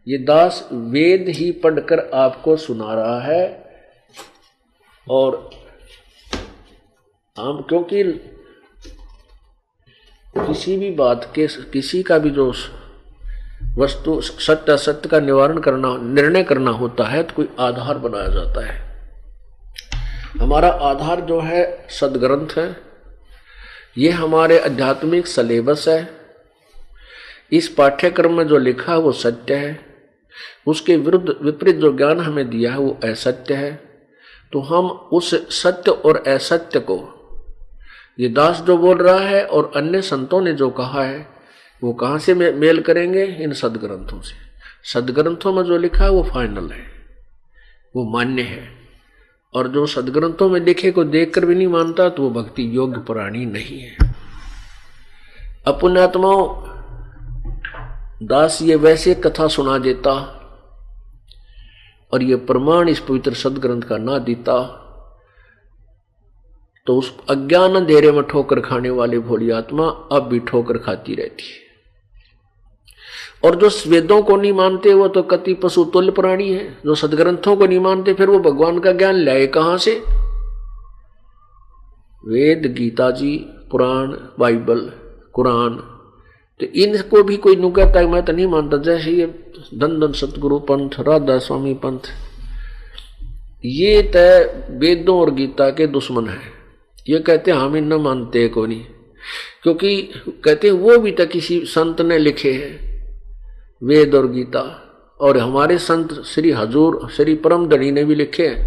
ये दास वेद ही पढ़कर आपको सुना रहा है। और हम क्योंकि किसी भी बात के, किसी का भी जो वस्तु सत्य असत्य का निवारण करना, निर्णय करना होता है तो कोई आधार बनाया जाता है। हमारा आधार जो है सदग्रंथ है, ये हमारे आध्यात्मिक सलेबस है। इस पाठ्यक्रम में जो लिखा है वो सत्य है, उसके विरुद्ध विपरीत जो ज्ञान हमें दिया है वो असत्य है। तो हम उस सत्य और असत्य को, ये दास जो बोल रहा है और अन्य संतों ने जो कहा है, वो कहाँ से मेल करेंगे? इन सदग्रंथों से। सदग्रंथों में जो लिखा है वो फाइनल है, वो मान्य है। और जो सदग्रंथों में लिखे को देखकर भी नहीं मानता तो वो भक्ति योग्य प्राणी नहीं है। अपुण्यात्माओं, दास ये वैसे कथा सुना देता और ये प्रमाण इस पवित्र सदग्रंथ का ना देता तो उस अज्ञान अंधेरे में ठोकर खाने वाली भोली आत्मा अब भी ठोकर खाती रहती है। और जो वेदों को नहीं मानते वो तो कति पशु तुल्य प्राणी है। जो सदग्रंथों को नहीं मानते फिर वो भगवान का ज्ञान लाए कहां से? वेद, गीता जी, पुराण, बाइबल, कुरान, तो इनको भी कोई नु कहता है मैं तो नहीं मानता। जैसे ये धन धन सतगुरु पंथ, राधा स्वामी पंथ, ये तय वेदों और गीता के दुश्मन है। ये कहते हैं हम इन न मानते को नहीं, क्योंकि कहते हैं वो भी तो किसी संत ने लिखे हैं वेद और गीता, और हमारे संत श्री हजूर श्री परम धनी ने भी लिखे हैं।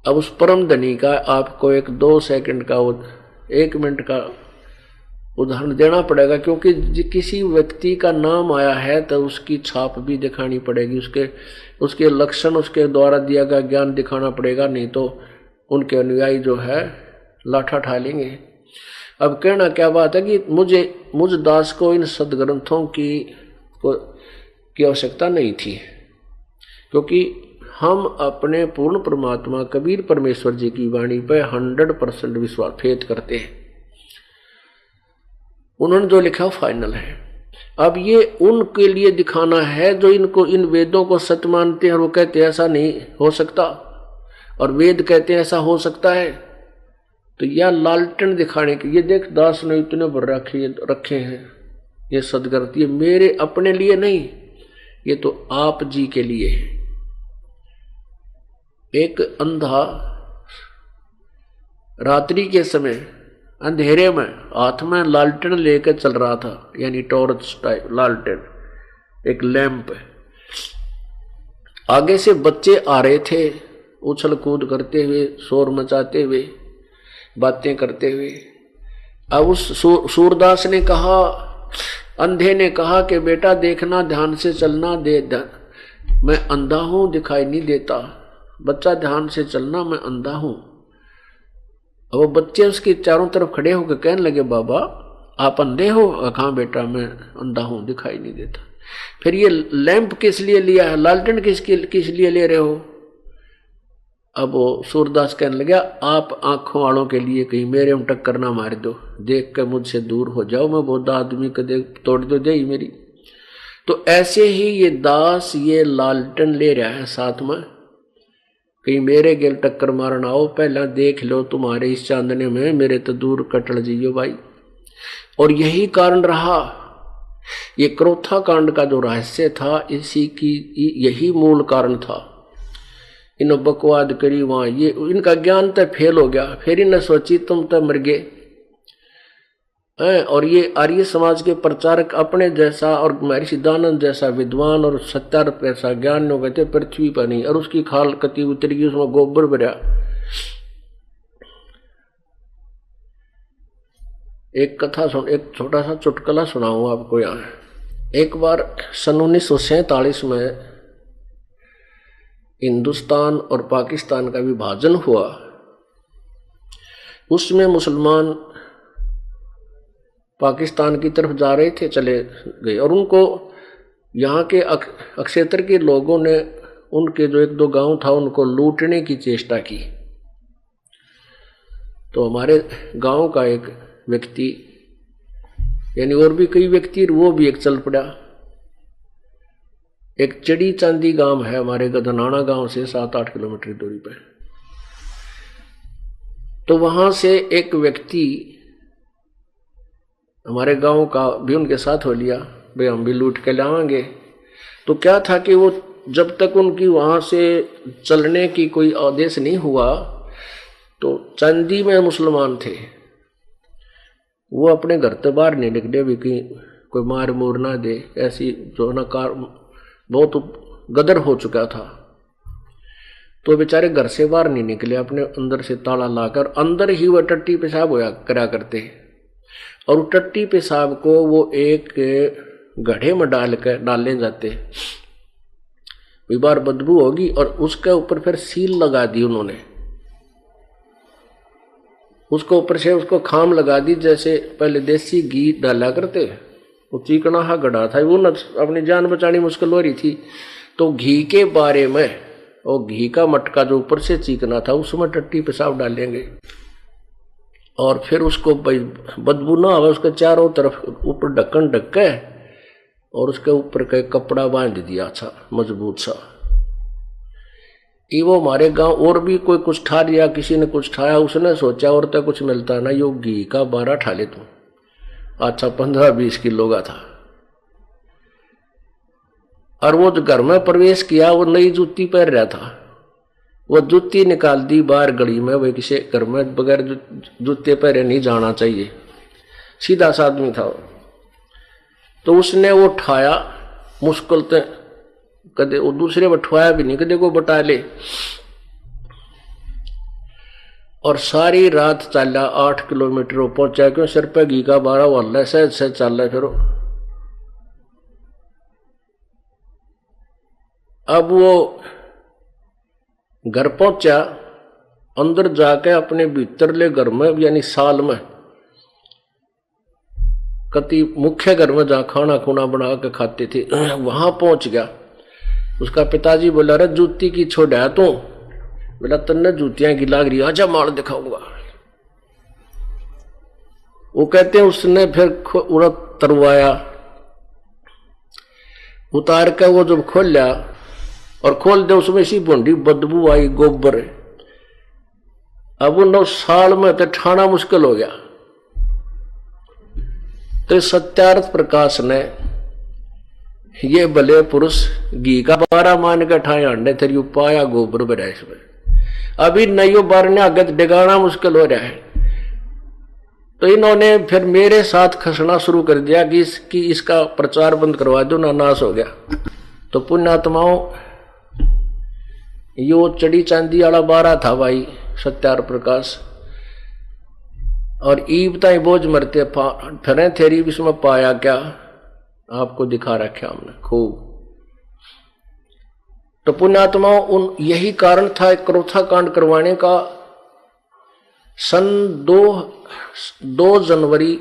अब उस परम धनी का आपको 1-2 सेकंड का, 1 मिनट का उदाहरण देना पड़ेगा, क्योंकि किसी व्यक्ति का नाम आया है तो उसकी छाप भी दिखानी पड़ेगी, उसके लक्षण, उसके द्वारा दिया गया ज्ञान दिखाना पड़ेगा, नहीं तो उनके अनुयायी जो है लाठा ठा लेंगे। अब कहना क्या बात है कि मुझ दास को इन सदग्रंथों की आवश्यकता नहीं थी, क्योंकि हम अपने पूर्ण परमात्मा कबीर परमेश्वर जी की वाणी पर 100% विश्वास फेत करते हैं। उन्होंने जो लिखा फाइनल है। अब ये उनके लिए दिखाना है जो इनको, इन वेदों को सत्य मानते हैं और वो कहते हैं ऐसा नहीं हो सकता, और वेद कहते हैं ऐसा हो सकता है। तो यह लालटेन दिखाने के, ये देख दास ने इतने भर रखे हैं ये सदग्रंथ, ये मेरे अपने लिए नहीं, ये तो आप जी के लिए है। एक अंधा रात्रि के समय अंधेरे में हाथ में लालटेन लेकर चल रहा था, यानी टॉर्च टाइप लालटेन, एक लैंप। आगे से बच्चे आ रहे थे उछल कूद करते हुए, शोर मचाते हुए, बातें करते हुए। अब उस सूरदास ने कहा, अंधे ने कहा कि बेटा देखना, ध्यान से चलना, मैं अंधा हूं, दिखाई नहीं देता। बच्चा ध्यान से चलना, मैं अंधा हूं। अब वो बच्चे उसके चारों तरफ खड़े होकर कहने लगे, बाबा आप अंधे हो? कहाँ बेटा, मैं अंधा हूं, दिखाई नहीं देता। फिर ये लैंप किस लिए लिया है, लालटेन किस लिए ले रहे हो? अब वो सूरदास कहने लगा, आप आंखों वालों के लिए कहीं मेरे में टक्कर ना मार दो, देख कर मुझसे दूर हो जाओ, मैं बहुत आदमी को देख तोड़ दो दे मेरी। तो ऐसे ही ये दास ये लालटेन ले रहा है साथ में, कहीं मेरे गेल टक्कर मारना हो, पहला देख लो तुम्हारे इस चांदने में मेरे तो दूर कटल जियो भाई। और यही कारण रहा, ये क्रोथा कांड का जो रहस्य था, इसी की यही मूल कारण था। इन बकवाद करी वहां, ये इनका ज्ञान तो फेल हो गया। फिर इन्हें सोची तुम तो मर गए। और ये आर्य समाज के प्रचारक अपने जैसा और महर्षि दानंद जैसा विद्वान और सत्यार्थ जैसा ज्ञान हो गए थे पृथ्वी पर नहीं, और उसकी खाल कति उतर गई, उसमें गोबर भरा। एक कथा सुन, एक छोटा सा चुटकुला सुनाऊंगा आपको यहाँ। एक बार सन 1947 में हिंदुस्तान और पाकिस्तान का विभाजन हुआ। उसमें मुसलमान पाकिस्तान की तरफ जा रहे थे, चले गए, और उनको यहाँ के अक्षेत्र के लोगों ने उनके जो 1-2 गांव था उनको लूटने की चेष्टा की। तो हमारे गांव का एक व्यक्ति, यानी और भी कई व्यक्ति, वो भी एक चल पड़ा। एक चड़ी चांदी गांव है हमारे गधनाना गांव से 7-8 किलोमीटर दूरी पे। तो वहां से एक व्यक्ति हमारे गांव का भी उनके साथ हो लिया, भाई हम भी लूट के लाएंगे। तो क्या था कि वो जब तक उनकी वहां से चलने की कोई आदेश नहीं हुआ, तो चांदी में मुसलमान थे, वो अपने घर से बाहर नहीं निकले भी कि कोई मार मोर ना दे, ऐसी जो ना कार बहुत गदर हो चुका था। तो बेचारे घर से बाहर नहीं निकले, अपने अंदर से ताला लाकर अंदर ही वह टट्टी पेशाब होया करा करते। और टट्टी पेशाब को वो एक गड्ढे में डालने जाते, बार बदबू होगी, और उसके ऊपर फिर सील लगा दी उन्होंने, उसको ऊपर से उसको खाम लगा दी, जैसे पहले देसी घी डाला करते। वो चिकना हा गड़ा था, वो न अपनी जान बचानी मुश्किल हो रही थी। तो घी के बारे में, और घी का मटका जो ऊपर से चिकना था उसमें टट्टी पेशाब डालेंगे, और फिर उसको बदबू ना आवे उसके चारों तरफ ऊपर ढक्कन ढक के, और उसके ऊपर का कपड़ा बांध दिया अच्छा मजबूत सा। वो हमारे गांव और भी कोई कुछ ठा लिया, किसी ने कुछ ठाया, उसने सोचा और तो कुछ मिलता ना, यो घी का 12 ठा ले तू। अच्छा 15-20 किलो का था। और वो जो घर में प्रवेश किया, वो नई जूती पहन रहा था, वो जूती निकाल दी बाहर गली में। वही किसी घर में बगैर जूते पहने नहीं जाना चाहिए, सीधा सा आदमी था। तो उसने वो उठाया मुश्किल से, कदे वो दूसरे बठवाया भी नहीं, कदे को बटा ले। और सारी रात चला, 8 किलोमीटर पहुंचा, क्यों सिर पे घी का 12 वाला सहज सहज चल रहा। फिर अब वो घर पहुंचा, अंदर जाके अपने भीतरले घर में यानी साल में कति मुख्य घर में जहाँ खाना खुना बना के खाते थे, वहां पहुंच गया। उसका पिताजी बोला, अरे जूती की छोड़ा तू? बोला तन्ने जूतियां की लाग रही, आजा माल दिखाऊंगा। वो कहते हैं उसने फिर उड़द तरवाया, उतार कर वो जब खोल लिया और खोल दे, उसमें इसी बूंदी बदबू आई, गोबर। अब उन साल में तो ठाना मुश्किल हो गया। तो सत्यार्थ प्रकाश ने ये भले पुरुष घी का 12 मान के ठाए अंडे थे, पाया गोबर भरा इसमें। अभी नयो बारने आगे डिगाना मुश्किल हो रहा है। तो इन्होंने फिर मेरे साथ खसना शुरू कर दिया कि इसका प्रचार बंद करवा दो ना, नाश हो गया। तो पुण्यात्माओं, यो चढ़ी चांदी वाला 12 था भाई सत्यार्थ प्रकाश। और ईब ताई बोझ मरते फिर थेरी इसमें पाया क्या, आपको दिखा रखा हमने खूब। तो पुण्यात्माओं, उन यही कारण था क्रोथा कांड करवाने का। सन 2 जनवरी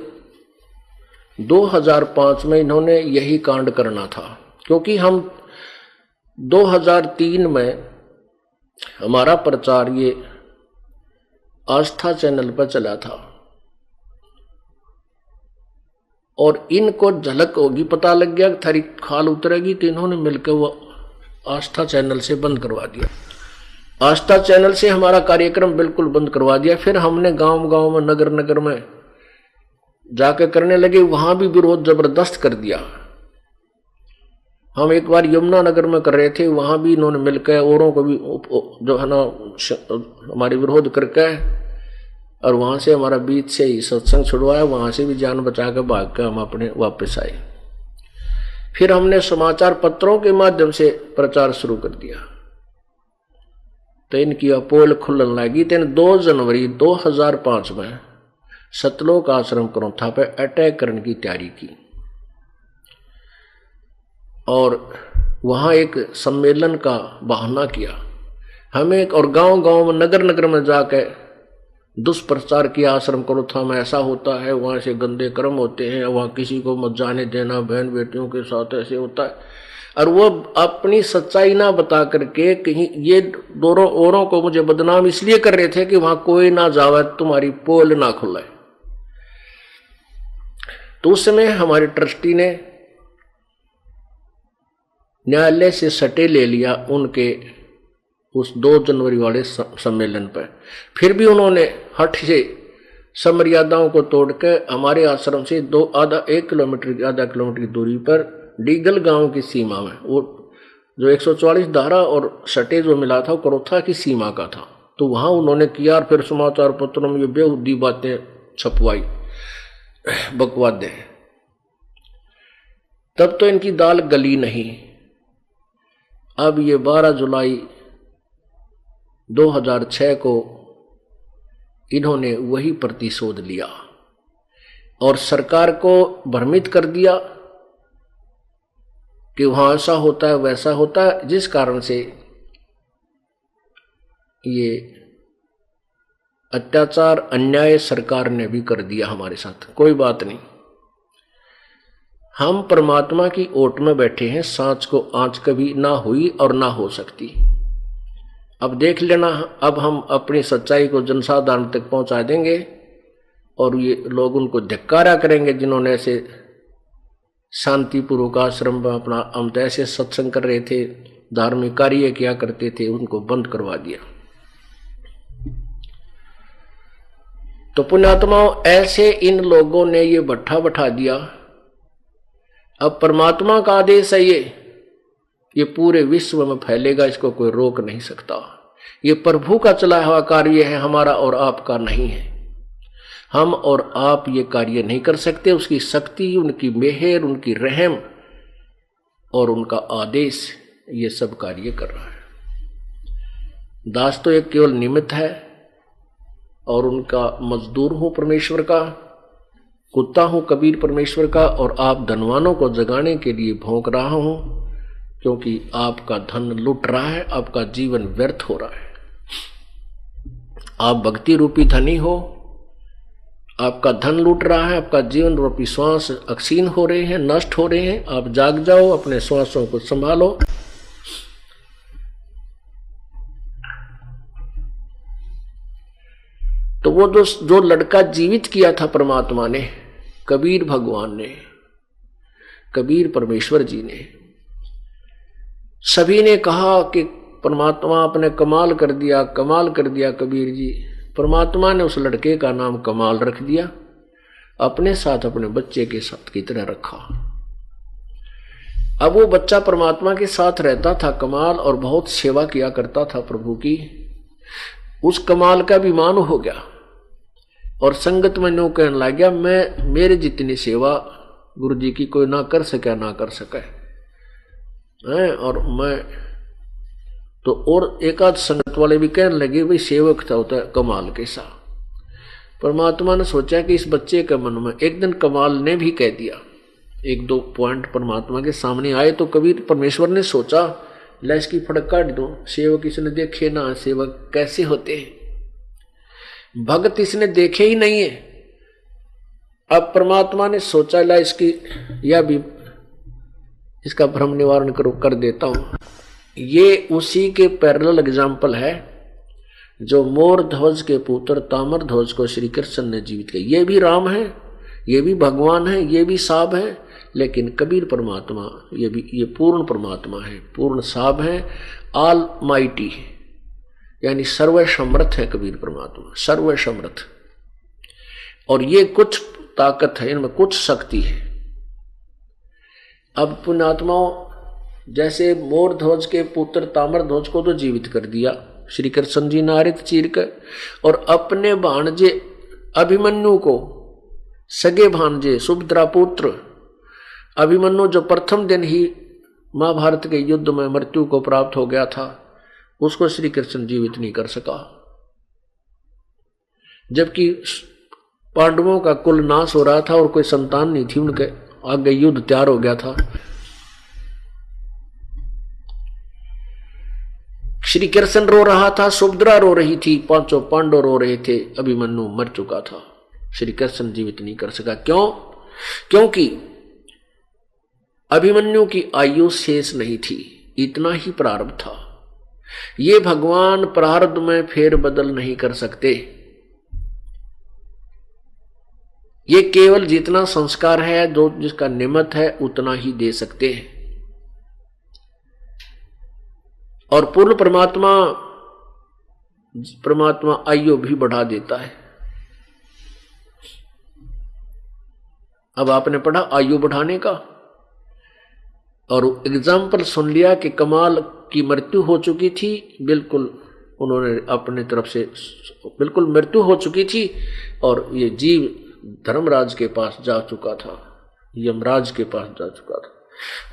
2005 में इन्होंने यही कांड करना था, क्योंकि हम 2003 में हमारा प्रचार ये आस्था चैनल पर चला था, और इनको झलक होगी, पता लग गया थारी खाल उतरेगी, तो इन्होंने मिलकर वो आस्था चैनल से बंद करवा दिया। आस्था चैनल से हमारा कार्यक्रम बिल्कुल बंद करवा दिया। फिर हमने गांव गांव में, नगर नगर में जाकर करने लगे, वहां भी विरोध जबरदस्त कर दिया। हम एक बार यमुना नगर में कर रहे थे, वहां भी इन्होंने मिलकर औरों को भी जो है ना हमारे विरोध करके, और वहां से हमारा बीच से ही सत्संग छुड़वाया, वहां से भी जान बचा कर भाग कर हम अपने वापस आए। फिर हमने समाचार पत्रों के माध्यम से प्रचार शुरू कर दिया, तो इनकी पोल खुलन लगी। 2 जनवरी 2005 में सतलोक आश्रम करोथा पे अटैक करने की तैयारी की, और वहां एक सम्मेलन का बहाना किया हमें, और गांव गांव में, नगर नगर में जाकर दुष्प्रचार किया। आश्रम करोथा में ऐसा होता है, वहां से गंदे कर्म होते हैं, वहां किसी को मत जाने देना, बहन बेटियों के साथ ऐसे होता है। और वो अपनी सच्चाई ना बता करके कहीं ये दोनों औरों को मुझे बदनाम इसलिए कर रहे थे कि वहां कोई ना जावे, तुम्हारी पोल ना खुले। तो उस समय हमारे ट्रस्टी ने न्यायालय से सटे ले लिया उनके उस 2 जनवरी वाले सम्मेलन पर। फिर भी उन्होंने हठ से सब मर्यादाओं को तोड़ के हमारे आश्रम से 1 किलोमीटर आधा किलोमीटर की दूरी पर डीगल गांव की सीमा में, वो जो 144 धारा और सटे जो मिला था वो करोथा की सीमा का था, तो वहां उन्होंने किया। और फिर समाचार पत्रों में ये बेहुदी बातें छपवाई, बकवादे। तब तो इनकी दाल गली नहीं। अब ये 12 जुलाई 2006 को इन्होंने वही प्रतिशोध लिया और सरकार को भ्रमित कर दिया कि वहां ऐसा होता है वैसा होता है, जिस कारण से ये अत्याचार अन्याय सरकार ने भी कर दिया हमारे साथ। कोई बात नहीं, हम परमात्मा की ओट में बैठे हैं, सांच को आंच कभी ना हुई और ना हो सकती। अब देख लेना, अब हम अपनी सच्चाई को जनसाधारण तक पहुंचा देंगे और ये लोग उनको धिक्कारा करेंगे जिन्होंने ऐसे शांतिपूर्वक आश्रम में अपना हम तो ऐसे सत्संग कर रहे थे, धार्मिक कार्य किया करते थे, उनको बंद करवा दिया। तो पुण्यात्माओं, ऐसे इन लोगों ने ये भट्ठा बैठा दिया। अब परमात्मा का आदेश है, ये पूरे विश्व में फैलेगा, इसको कोई रोक नहीं सकता। ये प्रभु का चला हुआ कार्य है, हमारा और आपका नहीं है। हम और आप ये कार्य नहीं कर सकते। उसकी शक्ति, उनकी मेहर, उनकी रहम और उनका आदेश ये सब कार्य कर रहा है। दास तो एक केवल निमित्त है और उनका मजदूर हूं परमेश्वर का, कुत्ता हूं कबीर परमेश्वर का, और आप धनवानों को जगाने के लिए भौंक रहा हूं, क्योंकि आपका धन लुट रहा है, आपका जीवन व्यर्थ हो रहा है। आप भक्ति रूपी धनी हो, आपका धन लूट रहा है, आपका जीवन रूपी श्वास अक्षीण हो रहे हैं, नष्ट हो रहे हैं। आप जाग जाओ, अपने श्वासों को संभालो। तो वो जो लड़का जीवित किया था परमात्मा ने, कबीर भगवान ने, कबीर परमेश्वर जी ने, सभी ने कहा कि परमात्मा आपने कमाल कर दिया, कमाल कर दिया कबीर जी। परमात्मा ने उस लड़के का नाम कमाल रख दिया, अपने साथ अपने बच्चे के साथ की तरह रखा। अब वो बच्चा परमात्मा के साथ रहता था कमाल, और बहुत सेवा किया करता था प्रभु की। उस कमाल का भी मान हो गया और संगत में नो कहने लग गया, मैं मेरे जितनी सेवा गुरु जी की कोई ना कर सके, ना कर सके है। और मैं तो और एक आध संगत वाले भी कहने लगे, भाई सेवक था होता है कमाल के साथ। परमात्मा ने सोचा कि इस बच्चे के मन में एक दिन कमाल ने भी कह दिया, 1-2 पॉइंट परमात्मा के सामने आए, तो कबीर परमेश्वर ने सोचा, ला इसकी फड़क काट दो। सेवक इसने देखे ना, सेवक कैसे होते हैं, भक्त इसने देखे ही नहीं है। अब परमात्मा ने सोचा, ला इसकी या भी इसका भ्रम निवारण कर देता हूं। ये उसी के पैरेलल एग्जाम्पल है जो मोर ध्वज के पुत्र ताम्र ध्वज को श्री कृष्ण ने जीवित किया। ये भी राम है, ये भी भगवान है, ये भी साब है, लेकिन कबीर परमात्मा ये पूर्ण परमात्मा है, पूर्ण साब है, ऑल माइटी, यानी सर्वसमर्थ है कबीर परमात्मा, सर्वसमर्थ। और ये कुछ ताकत है, इनमें कुछ शक्ति है। अब पुण्यात्माओं, जैसे मोर ध्वज के पुत्र ताम्र ध्वज को तो जीवित कर दिया श्री कृष्ण जी ने आरित चीर कर, और अपने भांजे अभिमन्यु को, सगे भांजे सुभद्रा पुत्र अभिमन्यु, जो प्रथम दिन ही महाभारत के युद्ध में मृत्यु को प्राप्त हो गया था, उसको श्री कृष्ण जीवित नहीं कर सका। जबकि पांडवों का कुल नाश हो रहा था और कोई संतान नहीं थी, उनके आगे युद्ध तैयार हो गया था। श्री कृष्ण रो रहा था, सुभद्रा रो रही थी, 5 पांडव रो रहे थे, अभिमन्यु मर चुका था, श्री कृष्ण जीवित नहीं कर सका। क्यों? क्योंकि अभिमन्यु की आयु शेष नहीं थी, इतना ही प्रारब्ध था। ये भगवान प्रारब्ध में फेर बदल नहीं कर सकते। ये केवल जितना संस्कार है, जो जिसका निमित्त है, उतना ही दे सकते हैं। और पूर्ण परमात्मा आयु भी बढ़ा देता है। अब आपने पढ़ा आयु बढ़ाने का, और एग्जाम्पल सुन लिया कि कमाल की मृत्यु हो चुकी थी, बिल्कुल उन्होंने अपने तरफ से बिल्कुल मृत्यु हो चुकी थी, और ये जीव धर्मराज के पास जा चुका था, यमराज के पास जा चुका था,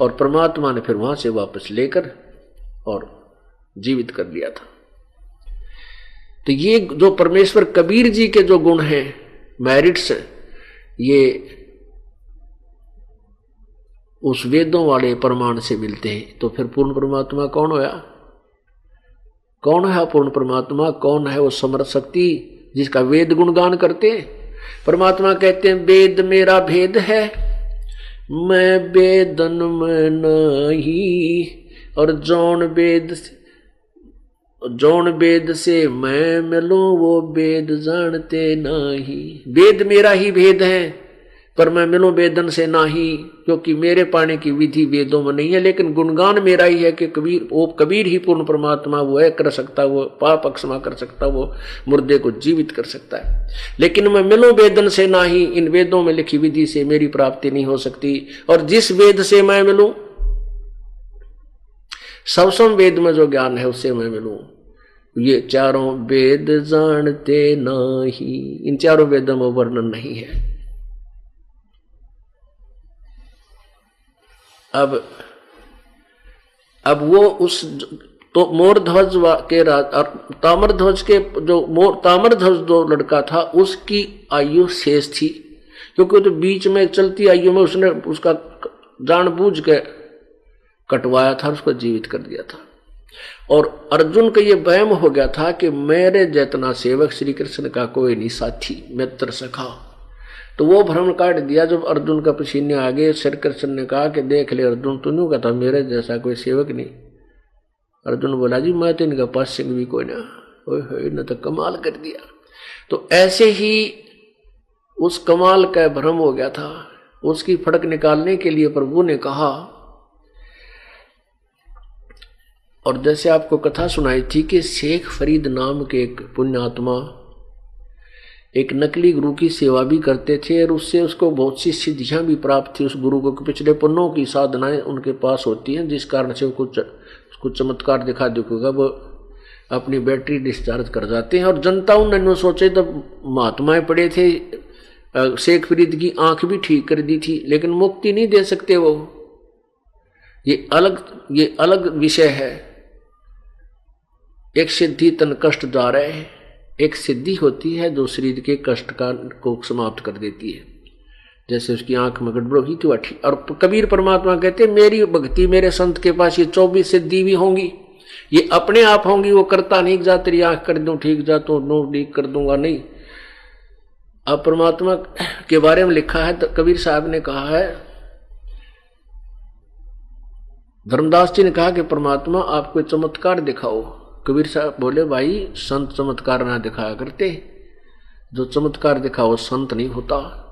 और परमात्मा ने फिर वहां से वापस लेकर और जीवित कर लिया था। तो ये जो परमेश्वर कबीर जी के जो गुण हैं, मेरिट्स, ये उस वेदों वाले प्रमाण से मिलते हैं। तो फिर पूर्ण परमात्मा कौन होया? कौन है पूर्ण परमात्मा? कौन है वो समर्थ शक्ति जिसका वेद गुणगान करते हैं? परमात्मा कहते हैं वेद मेरा भेद है, मैं वेदन में नहीं, और जौन वेद से मैं मिलूं वो वेद जानते नहीं। वेद मेरा ही भेद है, पर मैं मिलूं वेदन से नहीं, क्योंकि मेरे पाने की विधि वेदों में नहीं है, लेकिन गुणगान मेरा ही है कि कबीर ही पूर्ण परमात्मा वो है, कर सकता, वो पाप अक्षमा कर सकता, वो मुर्दे को जीवित कर सकता है। लेकिन मैं मिलूं वेदन से नहीं, इन वेदों में लिखी विधि से मेरी प्राप्ति नहीं हो सकती। और जिस वेद से मैं मिलूं, सबसम वेद में जो ज्ञान है उससे मैं मिलूं। ये चारों वेद जानते नहीं, इन चारों वेदों में वर्णन नहीं है। अब वो उस तो मोरध्वज के ताम्रध्वज के जो ताम्रध्वज जो लड़का था उसकी आयु शेष थी, क्योंकि तो बीच में चलती आयु में उसने उसका जानबूझ के कटवाया था, उसको जीवित कर दिया था। और अर्जुन का ये वहम हो गया था कि मेरे जितना सेवक श्री कृष्ण का कोई नहीं साथी, मित्र, सखा। तो वो भ्रम काट दिया। जब अर्जुन का पसीने आ गए, श्री कृष्ण ने कहा कि देख ले अर्जुन, तू नहीं कहता मेरे जैसा कोई सेवक नहीं। अर्जुन बोला जी मैं तो इनका पास सिंह भी कोई ना, इन्होंने तो कमाल कर दिया। तो ऐसे ही उस कमाल का भ्रम हो गया था, उसकी फड़क निकालने के लिए प्रभु ने कहा। और जैसे आपको कथा सुनाई थी कि शेख फरीद नाम के एक पुण्यात्मा एक नकली गुरु की सेवा भी करते थे, और उससे उसको बहुत सी सिद्धियां भी प्राप्त थी। उस गुरु को पिछले पुण्यों की साधनाएं उनके पास होती हैं, जिस कारण से कुछ चमत्कार दिखा देगा, वो अपनी बैटरी डिस्चार्ज कर जाते हैं। और जनता उन्होंने सोचे तब महात्माएं पड़े थे, शेख फरीद की आंख भी ठीक कर दी थी, लेकिन मुक्ति नहीं दे सकते वो। ये अलग विषय है। एक सिद्धि तन कष्ट जा रहे हैं, एक सिद्धि होती है जो शरीर के कष्ट को समाप्त कर देती है। जैसे उसकी आंख में गड़बड़ हुई थी वह। और कबीर परमात्मा कहते मेरी भक्ति, मेरे संत के पास ये 24 सिद्धि भी होंगी, ये अपने आप होंगी। वो करता नहीं जा, तेरी आंख कर दूं ठीक जा तो नो ठीक कर दूंगा, नहीं। अब परमात्मा के बारे में लिखा है, तो कबीर साहब ने कहा है, धर्मदास जी ने कहा कि परमात्मा आप कोई चमत्कार दिखाओ। कबीर साहब बोले भाई संत चमत्कार ना दिखाया करते, जो चमत्कार दिखाओ संत नहीं होता।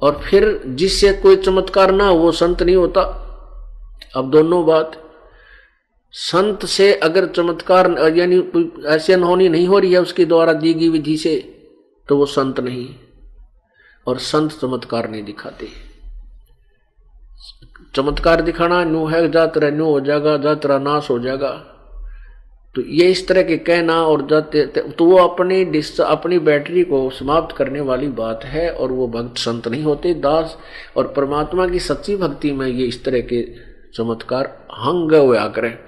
और फिर जिससे कोई चमत्कार ना वो संत नहीं होता। अब दोनों बात, संत से अगर चमत्कार यानी ऐसी अनहोनी नहीं हो रही है उसके द्वारा दी गई विधि से, तो वो संत नहीं। और संत चमत्कार नहीं दिखाते। चमत्कार दिखाना न्यू है, जातरा न्यू हो जाएगा, जातरा नाश हो जाएगा। तो ये इस तरह के कहना और जाते तो वो अपनी बैटरी को समाप्त करने वाली बात है, और वो भक्त संत नहीं होते, दास। और परमात्मा की सच्ची भक्ति में ये इस तरह के चमत्कार हंग हुआ करें,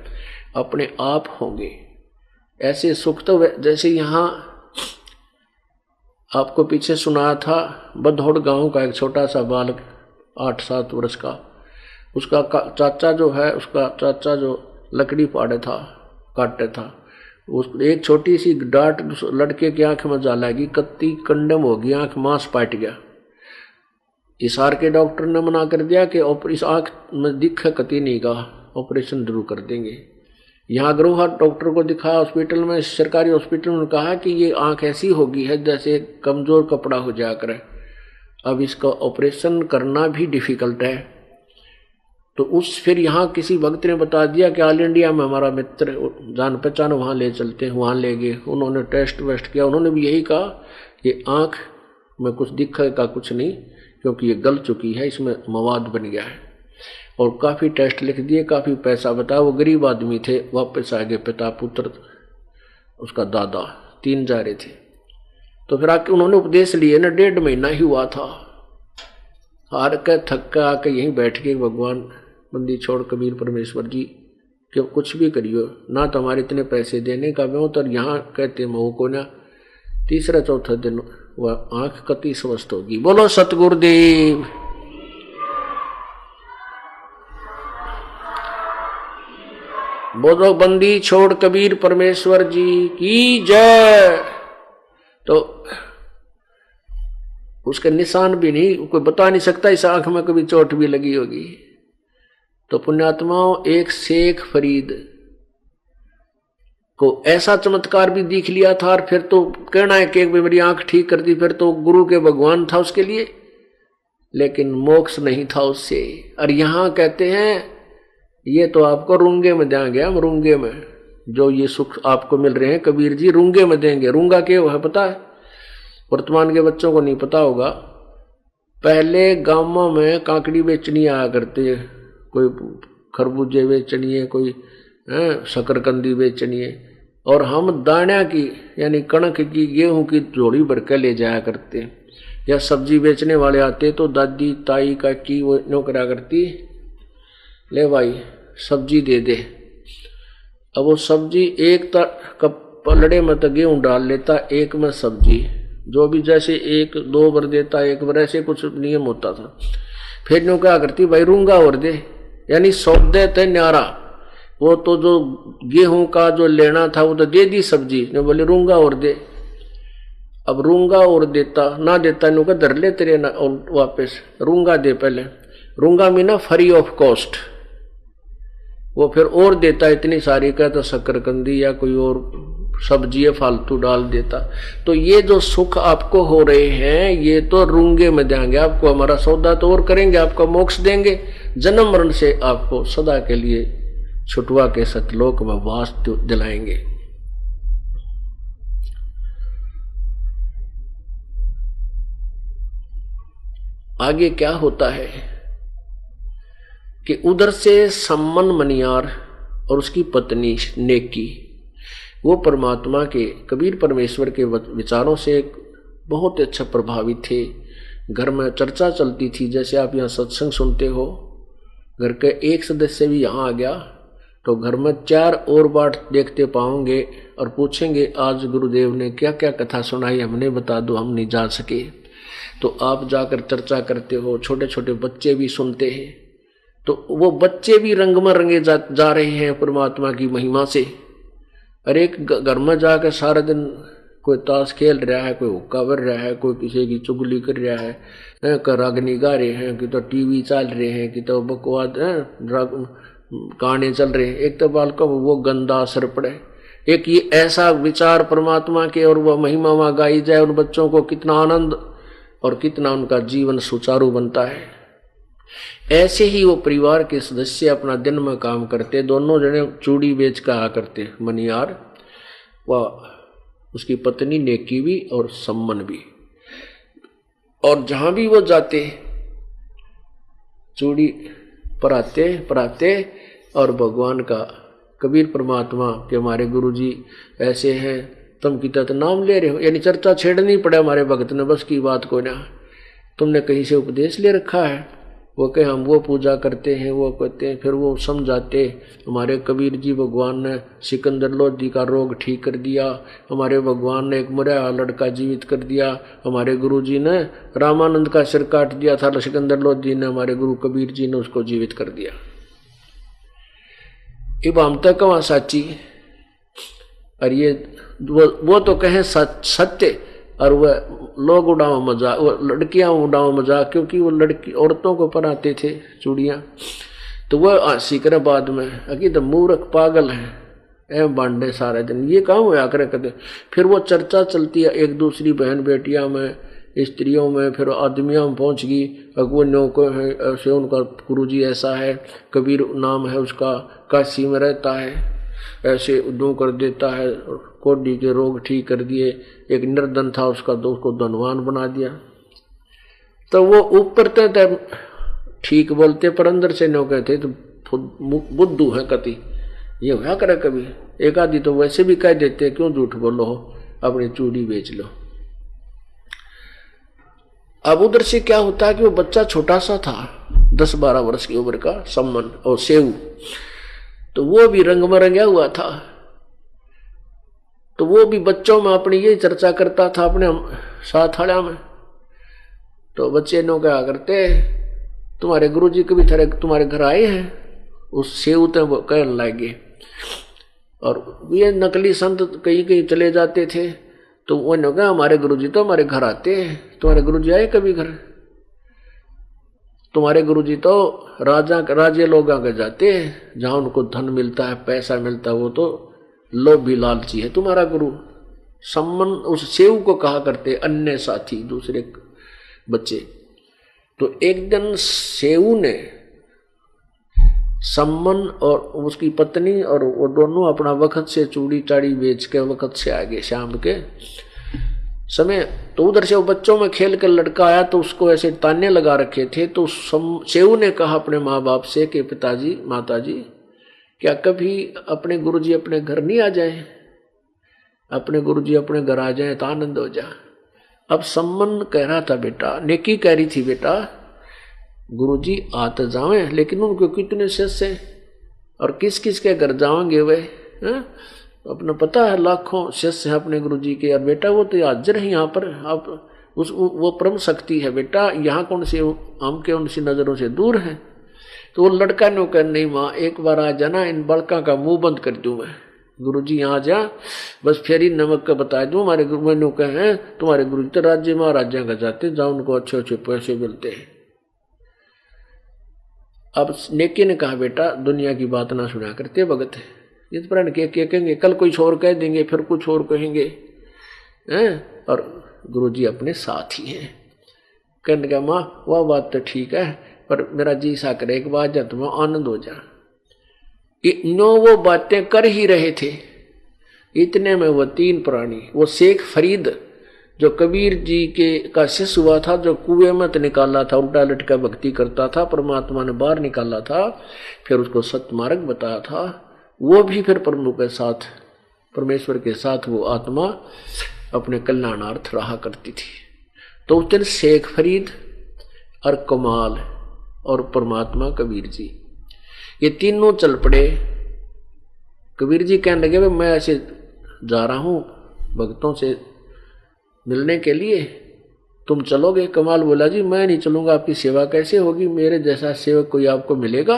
अपने आप होंगे। ऐसे सुख तो जैसे यहाँ आपको पीछे सुनाया था, बधौड़ गांव का एक छोटा सा बालक 8-7 वर्ष का, उसका चाचा जो लकड़ी काटता था, उस एक छोटी सी डांट लड़के की आंख में जा लगी, कत्ती कंडम हो गई, आंख मांस पाट गया। इसार के डॉक्टर ने मना कर दिया कि इस आंख में दिख कती नहीं का, ऑपरेशन जरूर कर देंगे। यहाँ अग्रवाल डॉक्टर को दिखाया हॉस्पिटल में, सरकारी हॉस्पिटल में, कहा कि ये आंख ऐसी होगी है जैसे कमजोर कपड़ा हो जाया करे, अब इसका ऑपरेशन करना भी डिफिकल्ट है। तो उस फिर यहाँ किसी भक्त ने बता दिया कि ऑल इंडिया में हमारा मित्र जान पहचान वहाँ ले चलते हैं, वहाँ ले गए। उन्होंने टेस्ट वेस्ट किया, उन्होंने भी यही कहा कि आँख में कुछ दिखेगा कुछ नहीं, क्योंकि ये गल चुकी है, इसमें मवाद बन गया है। और काफ़ी टेस्ट लिख दिए, काफ़ी पैसा बताया। वो गरीब आदमी थे, वापस आ गए, पिता पुत्र उसका दादा 3 जा रहे थे। तो फिर आके उन्होंने उपदेश लिए ना, 1.5 महीना ही हुआ था। हार के थक के आके यहीं बैठ के भगवान बंदी छोड़ कबीर परमेश्वर जी कि कुछ भी करियो ना, तुम्हारे इतने पैसे देने का मैं तो यहाँ कहते मऊ को ना। तीसरा चौथा दिन वह आंख कति स्वस्थ होगी। बोलो सतगुरुदेव। बोलो बंदी छोड़ कबीर परमेश्वर जी की जय। तो उसके निशान भी नहीं, कोई बता नहीं सकता इस आंख में कभी चोट भी लगी होगी। तो पुण्यात्माओं, एक शेख फरीद को ऐसा चमत्कार भी दिख लिया था, और फिर तो कहना है कि एक भी मेरी आंख ठीक कर दी, फिर तो गुरु के भगवान था उसके लिए, लेकिन मोक्ष नहीं था उससे। और यहां कहते हैं ये तो आपको रूंगे में देंगे, हम रूंगे में जो ये सुख आपको मिल रहे हैं कबीर जी रूंगे में देंगे। रूंगा क्या है पता है? वर्तमान के बच्चों को नहीं पता होगा। पहले गांवों में काकड़ी बेचनी आया करते, कोई खरबूजे बेचनी है, कोई शकरकंदी बेचनी है, और हम दाना की यानी कणक की गेहूं की झोली भर के ले जाया करते। या सब्जी बेचने वाले आते तो दादी ताई काकी वो नो करा करती, ले भाई सब्जी दे दे। अब वो सब्जी एक पलड़े में तो गेहूं डाल लेता, एक में सब्जी, जो भी जैसे 1-2 बार देता, 1 बार, ऐसे कुछ नियम होता था। फिर नो क्या करती, भाई रूंगा और दे, यानी सौदे थे न्यारा। वो तो जो गेहूं का जो लेना था वो तो दे दी सब्जी ने, बोले रूंगा और दे। अब रूंगा और देता ना देता नु का धर ले तेरे ना, और वापस रूंगा दे पहले। रूंगा में ना फ्री ऑफ कॉस्ट, वो फिर और देता इतनी सारी का, तो शकरकंदी या कोई और सब्जी फालतू डाल देता। तो ये जो सुख आपको हो रहे हैं ये तो रूंगे में देंगे आपको, हमारा सौदा तो और करेंगे, आपका मोक्ष देंगे, जन्म मरण से आपको सदा के लिए छुटवा के सतलोक में वास दिलाएंगे। आगे क्या होता है कि उधर से सम्मन मनियार और उसकी पत्नी नेकी, वो परमात्मा के कबीर परमेश्वर के विचारों से बहुत अच्छा प्रभावित थे। घर में चर्चा चलती थी, जैसे आप यहाँ सत्संग सुनते हो, घर के एक सदस्य भी यहाँ आ गया तो घर में 4 और बार देखते पाओगे और पूछेंगे आज गुरुदेव ने क्या क्या कथा सुनाई, हमने बता दो, हम नहीं जा सके। तो आप जाकर चर्चा करते हो, छोटे छोटे बच्चे भी सुनते हैं, तो वो बच्चे भी रंग में रंगे जा रहे हैं परमात्मा की महिमा से। और एक घर में जाकर सारा दिन कोई ताश खेल रहा है, कोई हुक्का भर रहा है, कोई किसी की चुगली कर रहा है, कोई रागनी गा रहे हैं, कि तो टीवी चल रहे हैं, कि तो बकवाद गाने चल रहे हैं। एक तो बालकों को वो गंदा असर पड़े, एक ये ऐसा विचार परमात्मा के और वह महिमा वहाँ गाई जाए, उन बच्चों को कितना आनंद और कितना उनका जीवन सुचारू बनता है। ऐसे ही वो परिवार के सदस्य अपना दिन में काम करते, दोनों जने चूड़ी बेच कर आ करते, मनियार व उसकी पत्नी नेकी भी और सम्मन भी। और जहां भी वो जाते चूड़ी पराते और भगवान का, कबीर परमात्मा के हमारे गुरुजी ऐसे हैं, तुम की तो नाम ले रहे हो, यानी चर्चा छेड़नी पड़े हमारे भक्त ने, बस की बात को ना, तुमने कहीं से उपदेश ले रखा है। वो कहे हम वो पूजा करते हैं, वो कहते हैं, फिर वो समझाते हमारे कबीर जी भगवान ने सिकंदर लोधी का रोग ठीक कर दिया, हमारे भगवान ने एक मरा लड़का जीवित कर दिया, हमारे गुरु जी ने रामानंद का सिर काट दिया था, सिकंदर लोधी ने, हमारे गुरु कबीर जी ने उसको जीवित कर दिया। अब हम तक वहां साची, और ये वो तो कहें सत्य, और वह लोग उड़ाओ मजाक, वो लड़कियां उड़ाओ मजाक, क्योंकि वो लड़की औरतों को पहनाते थे चूड़ियां, तो वह सीकर बाद में अकी तो मूर्ख पागल है, एम बांडे सारे दिन ये काम हुआ करे करते। फिर वो चर्चा चलती है एक दूसरी बहन बेटियां में, स्त्रियों में, फिर आदमियों में पहुंच गई। अगुवनियों को है ऐसे, उनका गुरुजी ऐसा है, कबीर नाम है उसका, काशी में रहता है, ऐसे उद्योग कर देता है, कोडी के रोग ठीक कर दिए। एक निर्धन था उसका, तो उसको धनवान बना दिया। तो वो ऊपर तो ठीक बोलते पर अंदर से नो कहते तो बुद्धू है कति, ये होया करे कभी। एक आदि तो वैसे भी कह देते क्यों झूठ बोलो हो, अपनी चूड़ी बेच लो। अब उधर से क्या होता है कि वो बच्चा छोटा सा था, 10-12 वर्ष की उम्र का, सम्मन और सेऊ, तो वो भी रंग में रंगा हुआ था। तो वो भी बच्चों में अपनी यही चर्चा करता था अपने साथ आड़ा में। तो बच्चे नो क्या करते, तुम्हारे गुरुजी कभी तुम्हारे घर आए हैं? उस सेऊ तो कहने लगे। और ये नकली संत कहीं कहीं चले जाते थे, तो वो ने कहा हमारे गुरुजी तो हमारे घर आते हैं। तुम्हारे गुरुजी आए कभी घर? तुम्हारे गुरुजी तो राजे लोग आगे जाते हैं, जहां उनको धन मिलता है, पैसा मिलता है, वो तो लोभी लालची है तुम्हारा गुरु। सम्मन उस सेऊ को कहा करते अन्य साथी दूसरे बच्चे। तो एक दिन सेऊ ने सम्मन और उसकी पत्नी और वो दोनों अपना वक्त से चूड़ी चाड़ी बेच के वक्त से आगे शाम के समय, तो उधर से वो बच्चों में खेल कर लड़का आया, तो उसको ऐसे ताने लगा रखे थे। तो सेऊ ने कहा अपने माँ बाप से कि पिताजी माताजी, क्या कभी अपने गुरुजी अपने घर नहीं आ जाए? अपने गुरुजी अपने घर आ जाए तो आनंद हो जाए। अब सम्मन कह रहा था बेटा, नेकी कह रही थी बेटा गुरुजी आ तो जावे, लेकिन उनको कितने शिष्य हैं और किस किस के घर जाओगे वे? अपना पता है लाखों शिष्य हैं अपने गुरुजी के। और बेटा वो तो हाजिर है यहाँ पर, आप वो परम शक्ति है बेटा, यहाँ कौन से हम के उनसी नजरों से दूर है। तो वो लड़का ने कहा नहीं माँ, एक बार आ जाना, इन बड़का का मुंह बंद कर दूं मैं। गुरुजी यहाँ जा, बस फिर ही नमक का बता दूं। हमारे गुरु ने कहे तुम्हारे गुरुजी तो राज्य महाराजा का जाते, जहाँ उनको अच्छे अच्छे पैसे मिलते हैं। अब नेकी ने कहा बेटा दुनिया की बात ना सुना करते भगत, इस पर कहेंगे, कल कुछ और कह देंगे, फिर कुछ और कहेंगे हैं? और गुरुजी अपने साथ ही हैं। कहने का माँ वह बात तो ठीक है, पर मेरा जी सा करे एक बात जा, तुम्हें आनंद हो जा। नो वो बातें कर ही रहे थे, इतने में वो 3 प्राणी, वो शेख फरीद जो कबीर जी के का शिष्य हुआ था, जो कुएं में निकाला था, उल्टा लटका भक्ति करता था, परमात्मा ने बाहर निकाला था, फिर उसको सतमार्ग बताया था, वो भी फिर प्रभु के साथ, परमेश्वर के साथ वो आत्मा अपने कल्याणार्थ रहा करती थी। तो उस दिन शेख फरीद और कमाल और परमात्मा कबीर जी, ये तीनों चल पड़े। कबीर जी कहने लगे मैं ऐसे जा रहा हूं भक्तों से मिलने के लिए, तुम चलोगे? कमाल बोला जी मैं नहीं चलूंगा, आपकी सेवा कैसे होगी, मेरे जैसा सेवक कोई आपको मिलेगा?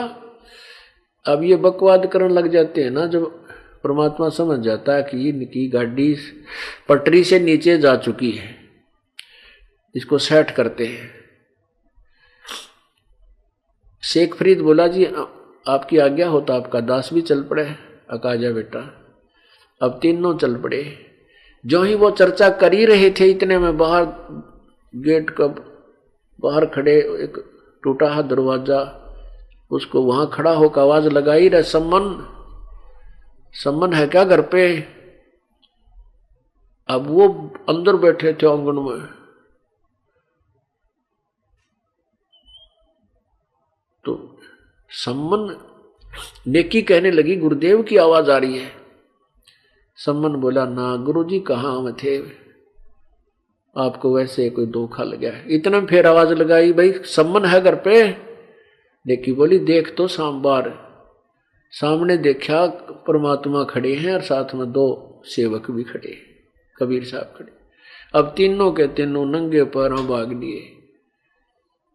अब ये बकवाद करने लग जाते हैं ना, जब परमात्मा समझ जाता है कि इनकी गाड़ी पटरी से नीचे जा चुकी है, इसको सेट करते हैं। शेख फरीद बोला जी आपकी आज्ञा हो तो आपका दास भी चल पड़े। अकाजा बेटा। अब तीनों चल पड़े। जो ही वो चर्चा कर ही रहे थे, इतने में बाहर गेट का बाहर खड़े एक टूटा है दरवाजा, उसको वहां खड़ा होकर आवाज लगाई रहे, सम्मन है क्या घर पे? अब वो अंदर बैठे थे आंगन में, तो सम्मन नेकी कहने लगी गुरुदेव की आवाज आ रही है। सम्मन बोला ना गुरुजी कहाँ में थे, आपको वैसे कोई धोखा लग गया। इतना फिर आवाज लगाई भाई सम्मन है घर पे? नेकी बोली देख तो बार सामने देखा परमात्मा खड़े हैं और साथ में 2 सेवक भी खड़े, कबीर साहब खड़े। अब तीनों के तीनों नंगे पैरों भाग लिए।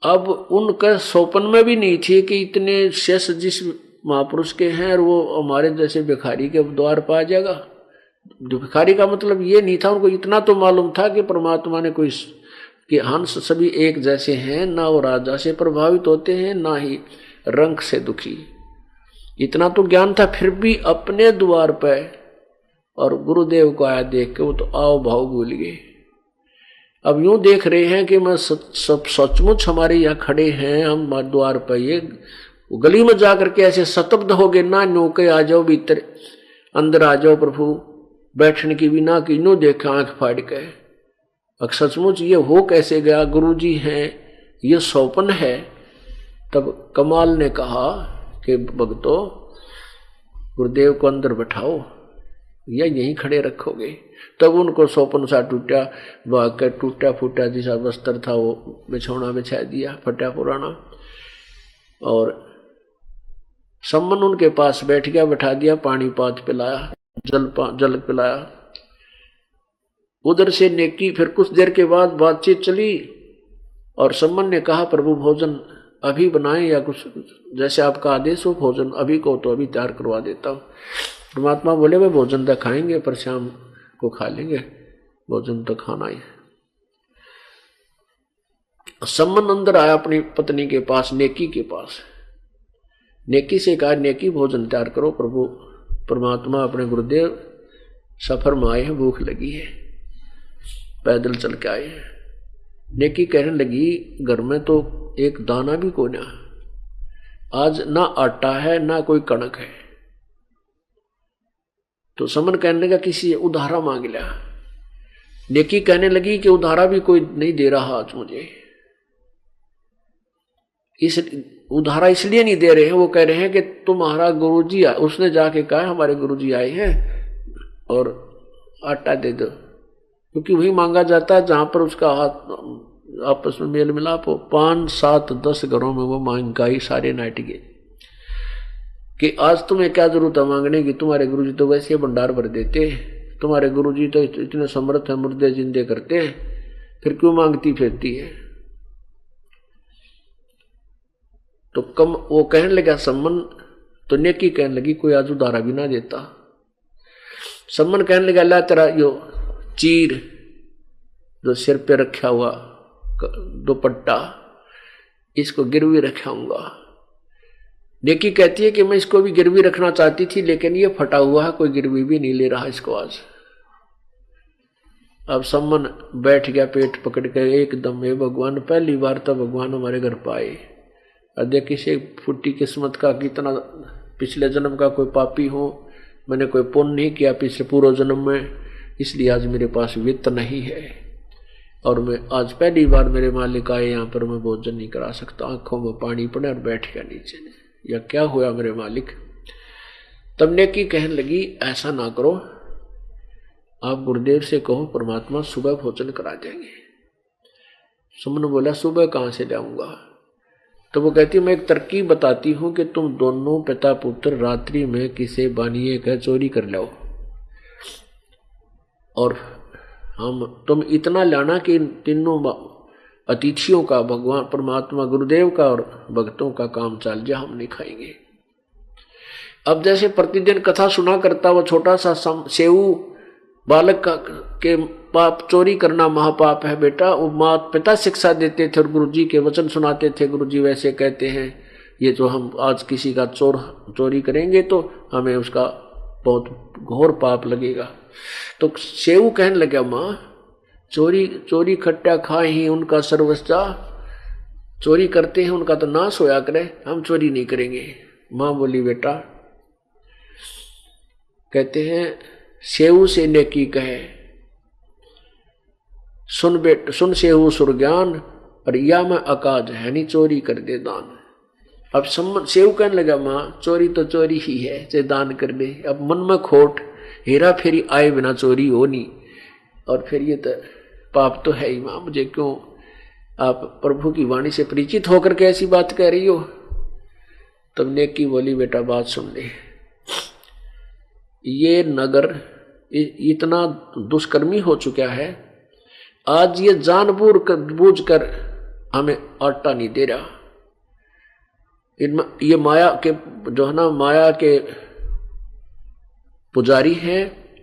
अब उनका स्वप्न में भी नहीं थी कि इतने शेष जिस महापुरुष के हैं और वो हमारे जैसे भिखारी के द्वार पर आ जाएगा। भिखारी का मतलब ये नहीं था, उनको इतना तो मालूम था कि परमात्मा ने कोई कि हंस सभी एक जैसे हैं, ना वो राजा से प्रभावित होते हैं ना ही रंग से दुखी, इतना तो ज्ञान था। फिर भी अपने द्वार पे और गुरुदेव को आया देख के वो तो आओ भाव भूल गए। अब यूं देख रहे हैं कि मैं सब सचमुच हमारे यहाँ खड़े हैं, हम द्वार पर ये गली में जाकर के ऐसे स्तब्ध हो गए ना, नो के आ जाओ भीतर, अंदर आ जाओ प्रभु, बैठने की भी ना की, नो देखा आंख फाड़ के। अब सचमुच ये हो कैसे गया, गुरु जी हैं, ये सौपन है। तब कमाल ने कहा कि भक्तों गुरुदेव को अंदर बैठाओ या यहीं खड़े रखोगे। तब उनको सौपन सा टूटा, भाग कर टूटा फूटा जैसा बस्तर था वो बिछौना बिछा दिया फटा पुराना, और सम्मन उनके पास बैठ गया, बैठा दिया, पानी पात पिलाया, जल पिलाया। उधर से नेकी फिर कुछ देर के बाद बातचीत चली और सम्मन ने कहा प्रभु भोजन अभी बनाएं या कुछ जैसे आपका आदेश हो, भोजन अभी को तो अभी तैयार करवा देता हूँ। परमात्मा बोले वे भोजन तो खाएंगे पर शाम को खा लेंगे, भोजन तो खाना ही है। सम्मन अंदर आया अपनी पत्नी के पास, नेकी के पास, नेकी से कहा नेकी भोजन तैयार करो, प्रभु परमात्मा अपने गुरुदेव सफर में आए हैं, भूख लगी है, पैदल चल के आए हैं। नेकी कहने लगी घर में तो एक दाना भी कोई ना, आज ना आटा है ना कोई कणक है। तो समन कहने लगा किसी उधारा मांग लिया। नेकी कहने लगी कि उधारा भी कोई नहीं दे रहा आज मुझे, इस उधारा इसलिए नहीं दे रहे हैं, वो कह रहे हैं कि तुम्हारा गुरुजी आए, उसने जाके कहा हमारे गुरुजी आए हैं और आटा दे दो, क्योंकि वही मांगा जाता है जहां पर उसका हाथ आपस में मेल मिलाप हो। 5, 7, 10 घरों में वो महंगाई सारे नाट गए कि आज तुम्हें क्या जरूरत है मांगने की, तुम्हारे गुरुजी तो वैसे भंडार भर देते, तुम्हारे गुरुजी तो इतने समर्थ है, मुर्दे जिंदे करते हैं, फिर क्यों मांगती फिरती है। तो कम वो कहने लगा सम्मन, तो नेकी कहने लगी कोई आज उधारा भी ना देता। सम्मन कहने लगा ला तेरा यो चीर जो सिर पे रखा हुआ दुपट्टा, इसको गिरवी रखाऊंगा। नेकी कहती है कि मैं इसको भी गिरवी रखना चाहती थी, लेकिन ये फटा हुआ है, कोई गिरवी भी नहीं ले रहा इसको आज। अब सम्मन बैठ गया पेट पकड़ के एकदम, हे भगवान पहली बार तो भगवान हमारे घर पर आए। और देखिए से फुट्टी किस्मत का, कितना पिछले जन्म का कोई पापी हो, मैंने कोई पुण्य नहीं किया पिछले पूर्व जन्म में, इसलिए आज मेरे पास वित्त नहीं है और मैं आज पहली बार मेरे मालिक आए यहाँ पर, मैं भोजन नहीं करा सकता। आंखों में पानी पड़े और बैठ गया नीचे ने, या क्या हुआ मेरे मालिक। तब नेकी कहने लगी ऐसा ना करो, आप गुरुदेव से कहो परमात्मा सुबह भोजन करा देंगे। सुमन बोला सुबह कहाँ से लाऊंगा। तो वो कहती मैं एक तरकीब बताती हूं कि तुम दोनों पिता पुत्र रात्रि में किसी बानिए का चोरी कर लो और तुम इतना लाना कि तीनों अतिथियों का, भगवान परमात्मा गुरुदेव का और भक्तों का काम चल जाए, हम नहीं खाएंगे। अब जैसे प्रतिदिन कथा सुना करता वो छोटा सा सेऊ बालक का के पाप चोरी करना महापाप है बेटा, वो माता पिता शिक्षा देते थे और गुरुजी के वचन सुनाते थे। गुरुजी वैसे कहते हैं ये जो हम आज किसी का चोरी करेंगे तो हमें उसका बहुत घोर पाप लगेगा। तो सेऊ कहने लगा माँ चोरी खट्टा खाए ही उनका सर्वस्व, चोरी करते हैं उनका तो नाश होया करे, हम चोरी नहीं करेंगे। माँ बोली बेटा, कहते हैं सेऊ से नेकी कहे सुन सेऊ सुरज्ञान और या मैं अकाज है नहीं चोरी कर दे दान। अब सेऊ कहने लगा माँ चोरी तो चोरी ही है, चाहे दान कर दे। अब मन में खोट, हेरा फेरी आए बिना चोरी हो नहीं, और फिर ये तो पाप तो है ही माँ, मुझे क्यों आप प्रभु की वाणी से परिचित होकर के ऐसी बात कह रही हो। तब नेकी बोली बेटा बात सुन ले, ये नगर इतना दुष्कर्मी हो चुका है, आज ये जानबूझ कर हमें आटा नहीं दे रहा। ये माया के जो है ना, माया के पुजारी हैं,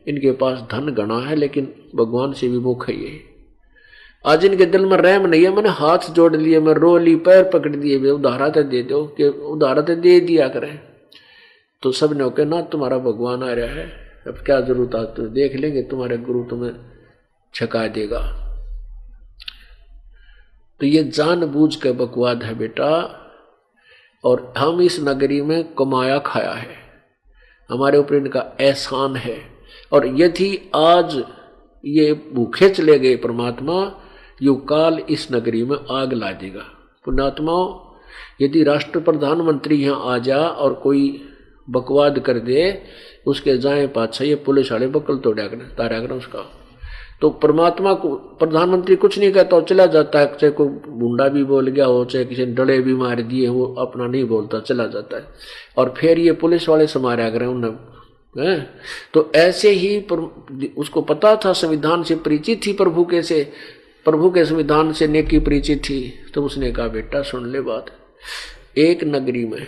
इनके पास धन गणा है लेकिन भगवान से भी मुख है ये। आज इनके दिल में रहम नहीं है, मैंने हाथ जोड़ लिए, मैं रो ली, पैर पकड़ दिए, उधारा तो दे दो, कि उधारा तो दे दिया करें। तो सब ने कहा ना तुम्हारा भगवान आ रहा है, अब क्या जरूरत है, तो देख लेंगे तुम्हारे गुरु तुम्हें छका देगा। तो ये जानबूझ के बकवाद है बेटा, और हम इस नगरी में कमाया खाया है, हमारे ऊपर इनका एहसान है। और यदि आज ये भूखे चले गए परमात्मा, यो काल इस नगरी में आग ला देगा। पुण्यात्माओं, यदि राष्ट्र प्रधानमंत्री यहाँ आ जा और कोई बकवाद कर दे, उसके जाए पाछा ये पुलिस वाले बकल तोड़ा कर उसका, तो परमात्मा को प्रधानमंत्री कुछ नहीं कहता, चला जाता है। चाहे कोई गुंडा भी बोल गया हो, चाहे किसी ने डले भी मार दिए, वो अपना नहीं बोलता, चला जाता है। और फिर ये पुलिस वाले समारा करें उन्हें। तो ऐसे ही उसको पता था, संविधान से परिचित थी, प्रभु के संविधान से नेकी परिचित थी। तो उसने कहा बेटा सुन ले बात, एक नगरी में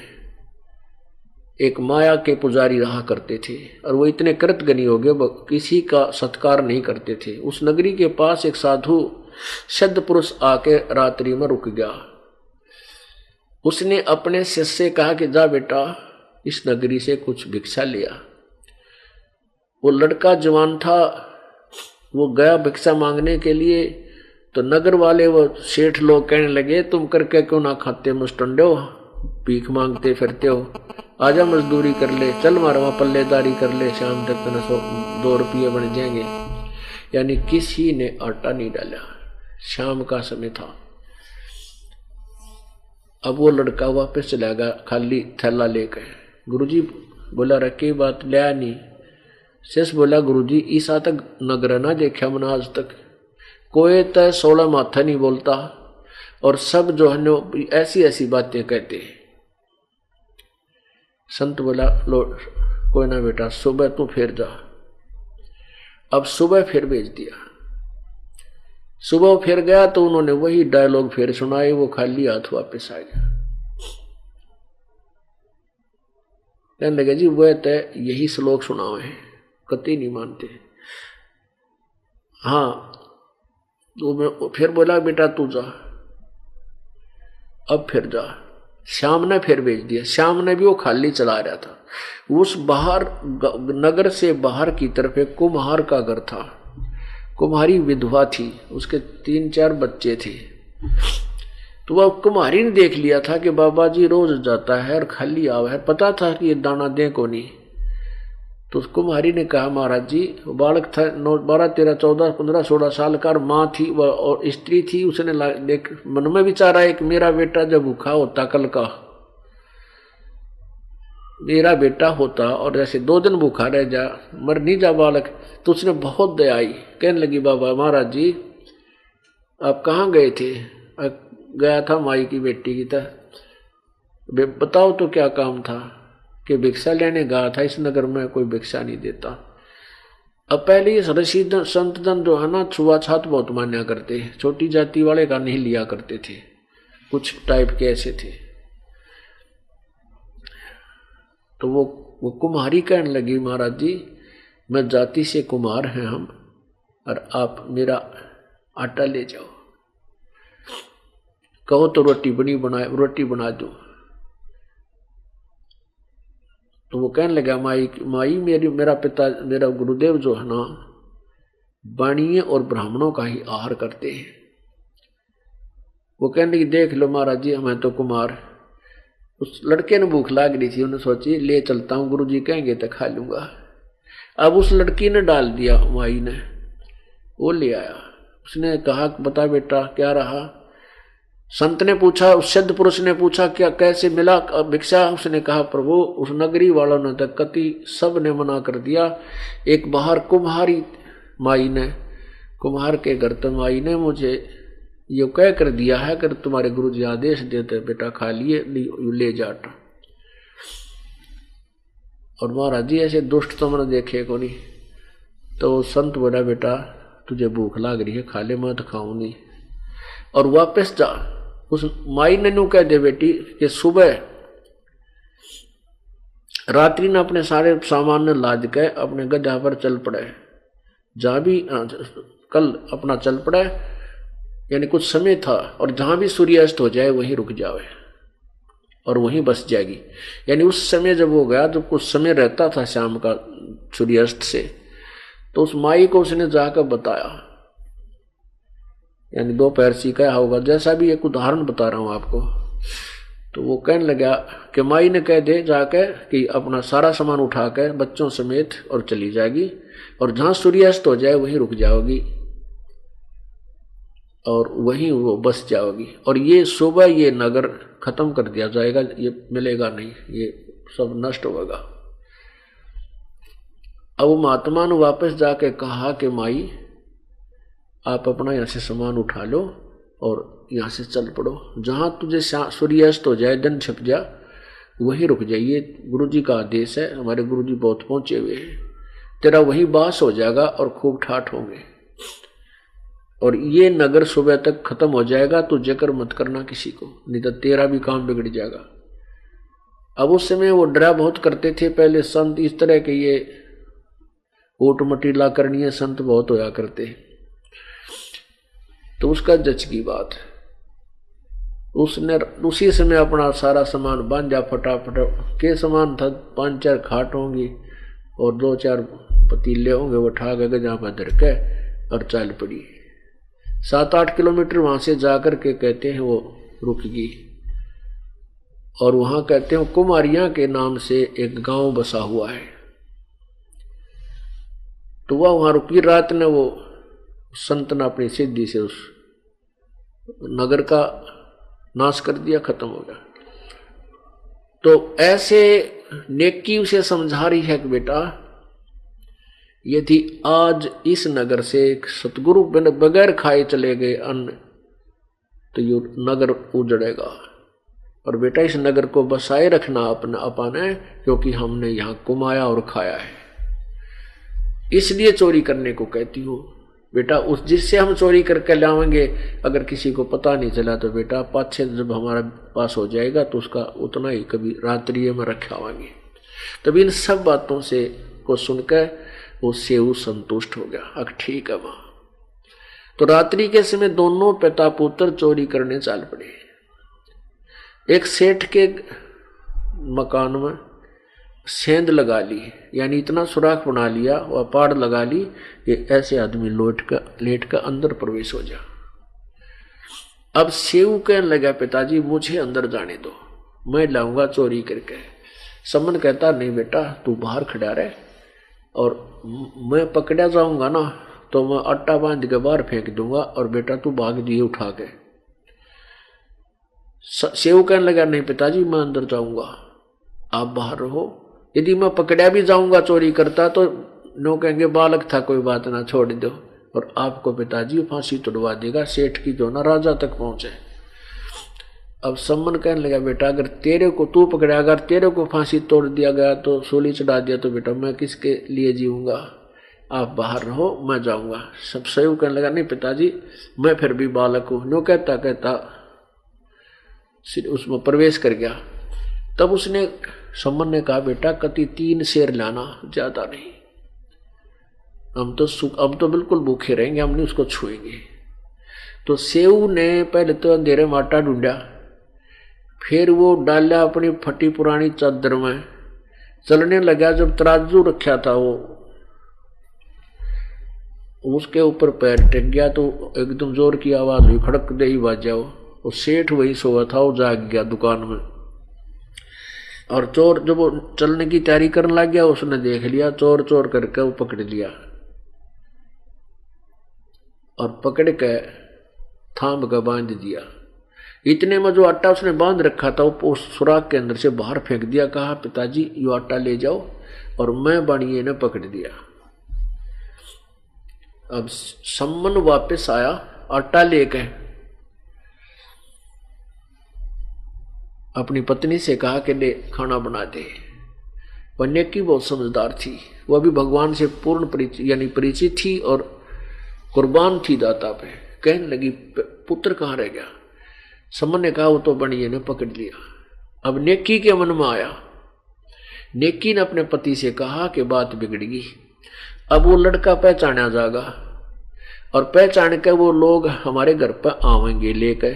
एक माया के पुजारी रहा करते थे, और वो इतने कृतज्ञ हो गए, किसी का सत्कार नहीं करते थे। उस नगरी के पास एक साधु सिद्ध पुरुष आके रात्रि में रुक गया। उसने अपने शिष्य से कहा कि जा बेटा इस नगरी से कुछ भिक्षा लिया। वो लड़का जवान था, वो गया भिक्षा मांगने के लिए। तो नगर वाले वो सेठ लोग कहने लगे, तुम करके क्यों ना खाते मुस्टंडे हो, भीख मांगते फिरते हो, आजा मजदूरी कर ले, चल मारा वहां पल्लेदारी कर ले, शाम तक तेना 2 रुपये बन जाएंगे। यानी किसी ने आटा नहीं डाला, शाम का समय था। अब वो लड़का वापस चला गया खाली थैला लेकर। गुरुजी बोला रखी बात लिया नहीं। शेष बोला गुरुजी ईसा तक नगर ना देखा मैंने आज तक, कोई तो 16 माथा नहीं बोलता, और सब जो है ऐसी ऐसी बातें कहते हैं। संत बोला लो कोई ना बेटा, सुबह तू फिर जा। अब सुबह फिर भेज दिया। सुबह फिर गया तो उन्होंने वही डायलॉग फिर सुनाए, वो खाली हाथ वापस आ गया। कहने लगे जी वह तय यही श्लोक सुनाओ है, कतई नहीं मानते। हाँ तो मैं फिर बोला बेटा तू जा, अब फिर जा। श्याम ने फिर भेज दिया। श्याम ने भी वो खाली चला रहा था। उस बाहर नगर से बाहर की तरफ एक कुम्हार का घर था। कुम्हारी विधवा थी, उसके 3-4 बच्चे थे। तो वह कुम्हारी ने देख लिया था कि बाबा जी रोज जाता है और खाली आवा है, पता था कि ये दाना दे को नहीं। तो उस कुम्हारी ने कहा महाराज जी, बालक था 12, 13, 14, 15, 16 साल का, माँ थी और स्त्री थी। उसने देख मन में विचार आया कि मेरा बेटा जब भूखा होता कल का, मेरा बेटा होता और जैसे 2 दिन भूखा रह जा, मर नहीं जा बालक। तो उसने बहुत दया आई, कहने लगी बाबा महाराज जी आप कहाँ गए थे? गया था माई की बेटी की तरह। बताओ तो क्या काम था? कि भिक्षा लेने गया था, इस नगर में कोई भिक्षा नहीं देता। अब पहले ये ऋषि संत जन जो है ना छुआछात बहुत मान्या करते, छोटी जाति वाले का नहीं लिया करते थे, कुछ टाइप के ऐसे थे। तो वो कुम्हारी कहने लगी महाराज जी मैं जाति से कुमार हैं हम, और आप मेरा आटा ले जाओ, कहो तो रोटी बना दो। तो वो कहने लगा माई मेरा पिता मेरा गुरुदेव जो है ना वाणिये और ब्राह्मणों का ही आहार करते हैं। वो कहने लगी देख लो महाराज जी हमें तो कुमार। उस लड़के ने भूख लाग रही थी, उन्हें सोची ले चलता हूँ, गुरुजी कहेंगे तो खा लूंगा। अब उस लड़की ने डाल दिया, माई ने वो ले आया। उसने कहा बता बेटा क्या रहा? संत ने पूछा, उस सिद्ध पुरुष ने पूछा क्या कैसे मिला भिक्षा? उसने कहा प्रभु उस नगरी वालों ने तक कति सब ने मना कर दिया। एक बाहर कुम्हारी माई ने, कुम्हार के घर तो माई ने मुझे ये कह कर दिया है कि तुम्हारे गुरुजी आदेश देते बेटा खा लिए ले जाट। और महाराज जी ऐसे दुष्ट तो मैंने देखे को नहीं। तो संत बोला बेटा तुझे भूख लाग रही है, खा ले, मैं तो खाऊं नहीं। और वापस जा। उस माई ने न्यू कह दे बेटी कि सुबह रात्रि ने अपने सारे सामान ने लाद के अपने गधा पर चल पड़े, जहां भी कल अपना चल पड़े, यानी कुछ समय था, और जहां भी सूर्यास्त हो जाए वहीं रुक जावे और वहीं बस जाएगी। यानी उस समय जब वो गया, जब कुछ समय रहता था शाम का सूर्यास्त से, तो उस माई को उसने जाकर बताया। यानी 2 पैर सीखा होगा, जैसा भी एक उदाहरण बता रहा हूं आपको। तो वो कहने लगा कि माई ने कह दे जाकर कि अपना सारा सामान उठा कर बच्चों समेत और चली जाएगी, और जहां सूर्यास्त हो जाए वहीं रुक जाओगी और वहीं वो बस जाओगी, और ये सुबह ये नगर खत्म कर दिया जाएगा, ये मिलेगा नहीं, ये सब नष्ट होगा। अब महात्मा ने वापस जाके कहा कि माई आप अपना यहाँ से सामान उठा लो और यहाँ से चल पड़ो, जहाँ तुझे सूर्यास्त हो जाए, दिन छिप जा, वहीं रुक जाइए, गुरुजी का आदेश है, हमारे गुरुजी बहुत पहुंचे हुए हैं, तेरा वही बास हो जाएगा और खूब ठाठ होंगे, और ये नगर सुबह तक खत्म हो जाएगा, तो जिक्र मत करना किसी को, नहीं तो तेरा भी काम बिगड़ जाएगा। अब उस समय वो डरा बहुत करते थे पहले संत, इस तरह के ये ऊट मटीला करनीय संत बहुत होया करते, तो उसका जच की बात, उसने उसी समय अपना सारा सामान बांधा फटाफट, के सामान था 5-4 खाट होंगी और 2-4 पतीले होंगे, वो उठा के जहाँ पर धर के और चल पड़ी। 7-8 किलोमीटर वहां से जाकर के कहते हैं वो रुक गई, और वहां कहते हैं कुमारियां के नाम से एक गांव बसा हुआ है, तो वह वहां रुकी। रात ने वो संत ने अपनी सिद्धि से उस नगर का नाश कर दिया, खत्म हो गया। तो ऐसे नेकी उसे समझा रही है कि बेटा यदि आज इस नगर से एक सतगुरु बगैर खाए चले गए अन्न, तो ये नगर उजड़ेगा, और बेटा इस नगर को बसाए रखना अपने, क्योंकि हमने यहाँ कमाया और खाया है, इसलिए चोरी करने को कहती हूँ बेटा। उस जिससे हम चोरी करके लाएंगे, अगर किसी को पता नहीं चला तो बेटा पाछे जब हमारा पास हो जाएगा तो उसका उतना ही कभी रात्रि में रखावांगे। तब इन सब बातों से को सुनकर वो सेऊ संतुष्ट हो गया, अब ठीक है मां। तो रात्रि के समय दोनों पिता पुत्र चोरी करने चल पड़े। एक सेठ के मकान में सेंध लगा ली, यानी इतना सुराख बना लिया, वह पाड़ लगा ली कि ऐसे आदमी लेट कर अंदर प्रवेश हो जा। अब सेऊ कहने लगा पिताजी मुझे अंदर जाने दो, मैं लाऊंगा चोरी करके। समन कहता नहीं बेटा तू बाहर खड़ा रहे, और मैं पकड़ा जाऊंगा ना तो मैं आटा बांध के बाहर फेंक दूंगा, और बेटा तू भाग दिए उठा के। सेऊ कहने लगा नहीं पिताजी मैं अंदर जाऊंगा, आप बाहर रहो। यदि मैं पकड़ा भी जाऊंगा चोरी करता तो नो कहेंगे बालक था कोई बात ना, छोड़ दो, और आपको पिताजी फांसी तोड़वा देगा, सेठ की जो ना राजा तक पहुंचे। अब सम्मन कहने लगा बेटा अगर तेरे को तू पकड़ा, अगर तेरे को फांसी तोड़ दिया गया तो सूली चढ़ा दिया तो बेटा मैं किसके लिए जीऊंगा, आप बाहर रहो मैं जाऊंगा। सब सही कहने लगा नहीं पिताजी मैं फिर भी बालक हूं, नो कहता कहता उसमें प्रवेश कर गया। तब उसने सम्मन ने कहा बेटा कति 3 शेर लाना, ज्यादा नहीं, हम तो बिल्कुल भूखे रहेंगे, हम नहीं उसको छुएंगे। तो सेऊ ने पहले तो अंधेरे में आटा ढूंढा, फिर वो डाला अपनी फटी पुरानी चादर में, चलने लगा। जब तराजू रखा था वो उसके ऊपर पैर टेक गया तो एकदम जोर की आवाज हुई, खड़क दे ही बाजा। वो सेठ वही सोया था, वो जाग गया दुकान में, और चोर जब वो चलने की तैयारी करने लग गया उसने देख लिया, चोर चोर करके वो पकड़ लिया, और पकड़ के थाम का बांध दिया। इतने में जो आटा उसने बांध रखा था वो सुराख के अंदर से बाहर फेंक दिया। कहा पिताजी ये आटा ले जाओ, और मैं बाणिये ने पकड़ दिया। अब सम्मन वापस आया आटा लेके, अपनी पत्नी से कहा कि ले खाना बना दे। वह नेकी बहुत समझदार थी, वह भी भगवान से पूर्ण परिचित थी और कुर्बान थी दाता पे। कहने लगी पुत्र कहाँ रह गया। सम्मन ने कहा वो तो बणिये ने पकड़ लिया। अब नेकी के मन में आया, नेकी ने अपने पति से कहा कि बात बिगड़गी, अब वो लड़का पहचाना जाएगा, और पहचान के वो लोग हमारे घर पर आवेंगे लेकर,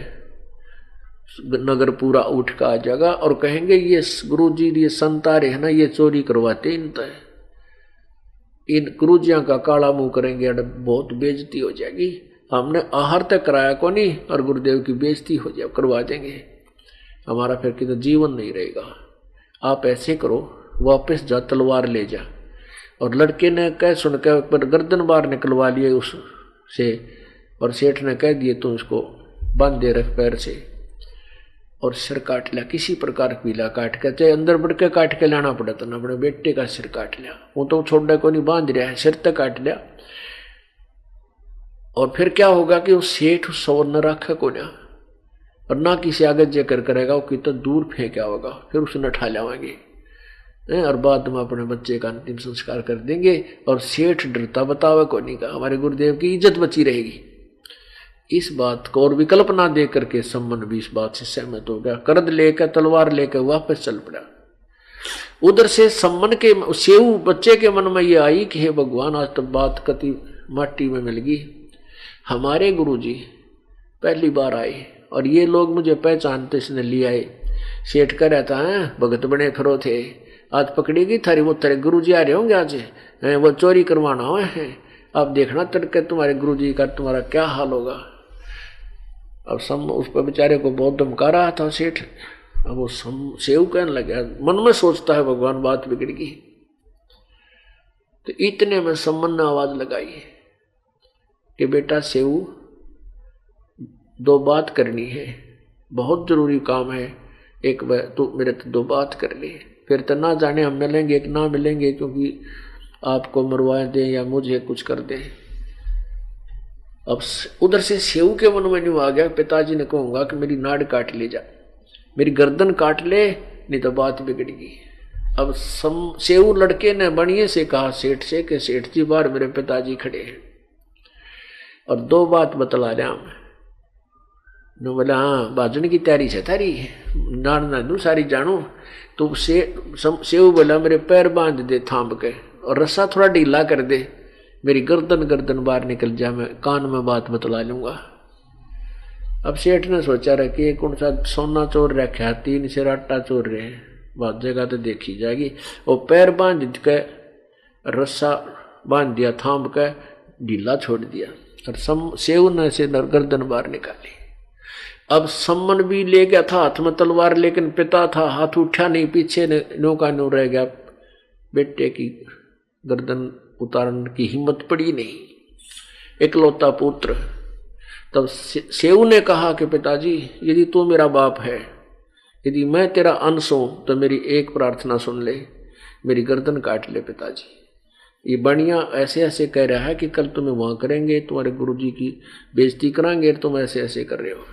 नगर पूरा उठ का आ जाएगा और कहेंगे ये गुरुजी ये संतारे है ना, ये चोरी करवाते इन गुरुजियां का काला मुंह करेंगे, बहुत बेइज्जती हो जाएगी। हमने आहार तक कराया को नहीं और गुरुदेव की बेइज्जती हो जाए करवा देंगे, हमारा फिर कितना जीवन नहीं रहेगा। आप ऐसे करो, वापस जा, तलवार ले जा। और लड़के ने कह सुनकर पर गर्दन बाहर निकलवा लिए उससे, और सेठ ने कह दिए तुम इसको बांध दे रख पैर से, और सिर काट लिया। किसी प्रकार पीला काट के, चाहे अंदर बढ़ के काट के लाना पड़ा था ना, अपने बेटे का सिर काट लिया। वो तो छोड़ा को नहीं, बांध रहा है, सिर तक काट लिया। और फिर क्या होगा कि वो सेठ सौर न रखा को ना, और ना किसी आगे जेकर करेगा, वो कितना दूर फेंका होगा, फिर उसने उठा लावाएंगे और बाद में अपने बच्चे का अंतिम संस्कार कर देंगे। और सेठ डरता बतावा को नहीं का, हमारे गुरुदेव की इज्जत बची रहेगी। इस बात को और विकल्प ना दे करके सम्मन भी इस बात से सहमत हो गया। करद लेकर तलवार लेकर वापस चल पड़ा। उधर से सम्मन के सेऊ बच्चे के मन में ये आई कि हे भगवान, आज तक बात कति माटी में मिल गई। हमारे गुरुजी पहली बार आए और ये लोग मुझे पहचानते इसने ले आए। सेठ का रहता है भगत बने खरो थे, आज पकड़ेगी थारी वो तेरे गुरुजी आ रहे होंगे, आज वो चोरी करवाना हुआ है, अब देखना तड़के तुम्हारे गुरुजी का तुम्हारा क्या हाल होगा। अब उस पर बेचारे को बहुत धमका रहा था सेठ। अब वो सेव कहने लगा, मन में सोचता है भगवान बात बिगड़ गई। तो इतने में सम्मन ने आवाज लगाई कि बेटा सेव, दो बात करनी है, बहुत जरूरी काम है, एक तू मेरे तो दो बात कर ले, फिर तो ना जाने हम मिलेंगे कि ना मिलेंगे, क्योंकि आपको मरवा दें या मुझे कुछ कर दें। अब उधर से सेव के मन में नहीं आ गया, पिताजी ने कहूंगा कि मेरी नाड़ काट ले जा, मेरी गर्दन काट ले, नहीं तो बात बिगड़ेगी। अब सेव लड़के ने बढ़िया से कहा सेठ से कि सेठ जी बार मेरे पिताजी खड़े हैं और दो बात बतला रहा मैं। बोला हाँ, बाजन की तैयारी से थारी ना दू सारी जानू। तो सेव बोला मेरे पैर बांध दे थाम के और रस्सा थोड़ा ढीला कर दे, मेरी गर्दन बाहर निकल जा, मैं कान में बात बतला लूंगा। अब सेठ ने सोचा रहा कि कौन सा सोना चोर रखा, 3 से आटा चोर रहे हैं, बात जगह तो देखी जाएगी। वो पैर बांध के रस्सा बांध दिया, थाम के ढीला छोड़ दिया और सेव ने से गर्दन बाहर निकाली। अब सम्मन भी ले गया था हाथ में तलवार, लेकिन पिता था, हाथ उठा नहीं, पीछे नो का नो रह गया। बेटे की गर्दन उतारने की हिम्मत पड़ी नहीं, इकलौता पुत्र। तब सेऊ ने कहा कि पिताजी, यदि तू मेरा बाप है, यदि मैं तेरा अंश हूं, तो मेरी एक प्रार्थना सुन ले, मेरी गर्दन काट ले पिताजी। ये बढ़िया ऐसे ऐसे कह रहा है कि कल तुम्हें वहां करेंगे, तुम्हारे गुरुजी की बेइज्जती कराएंगे, तुम ऐसे ऐसे कर रहे हो।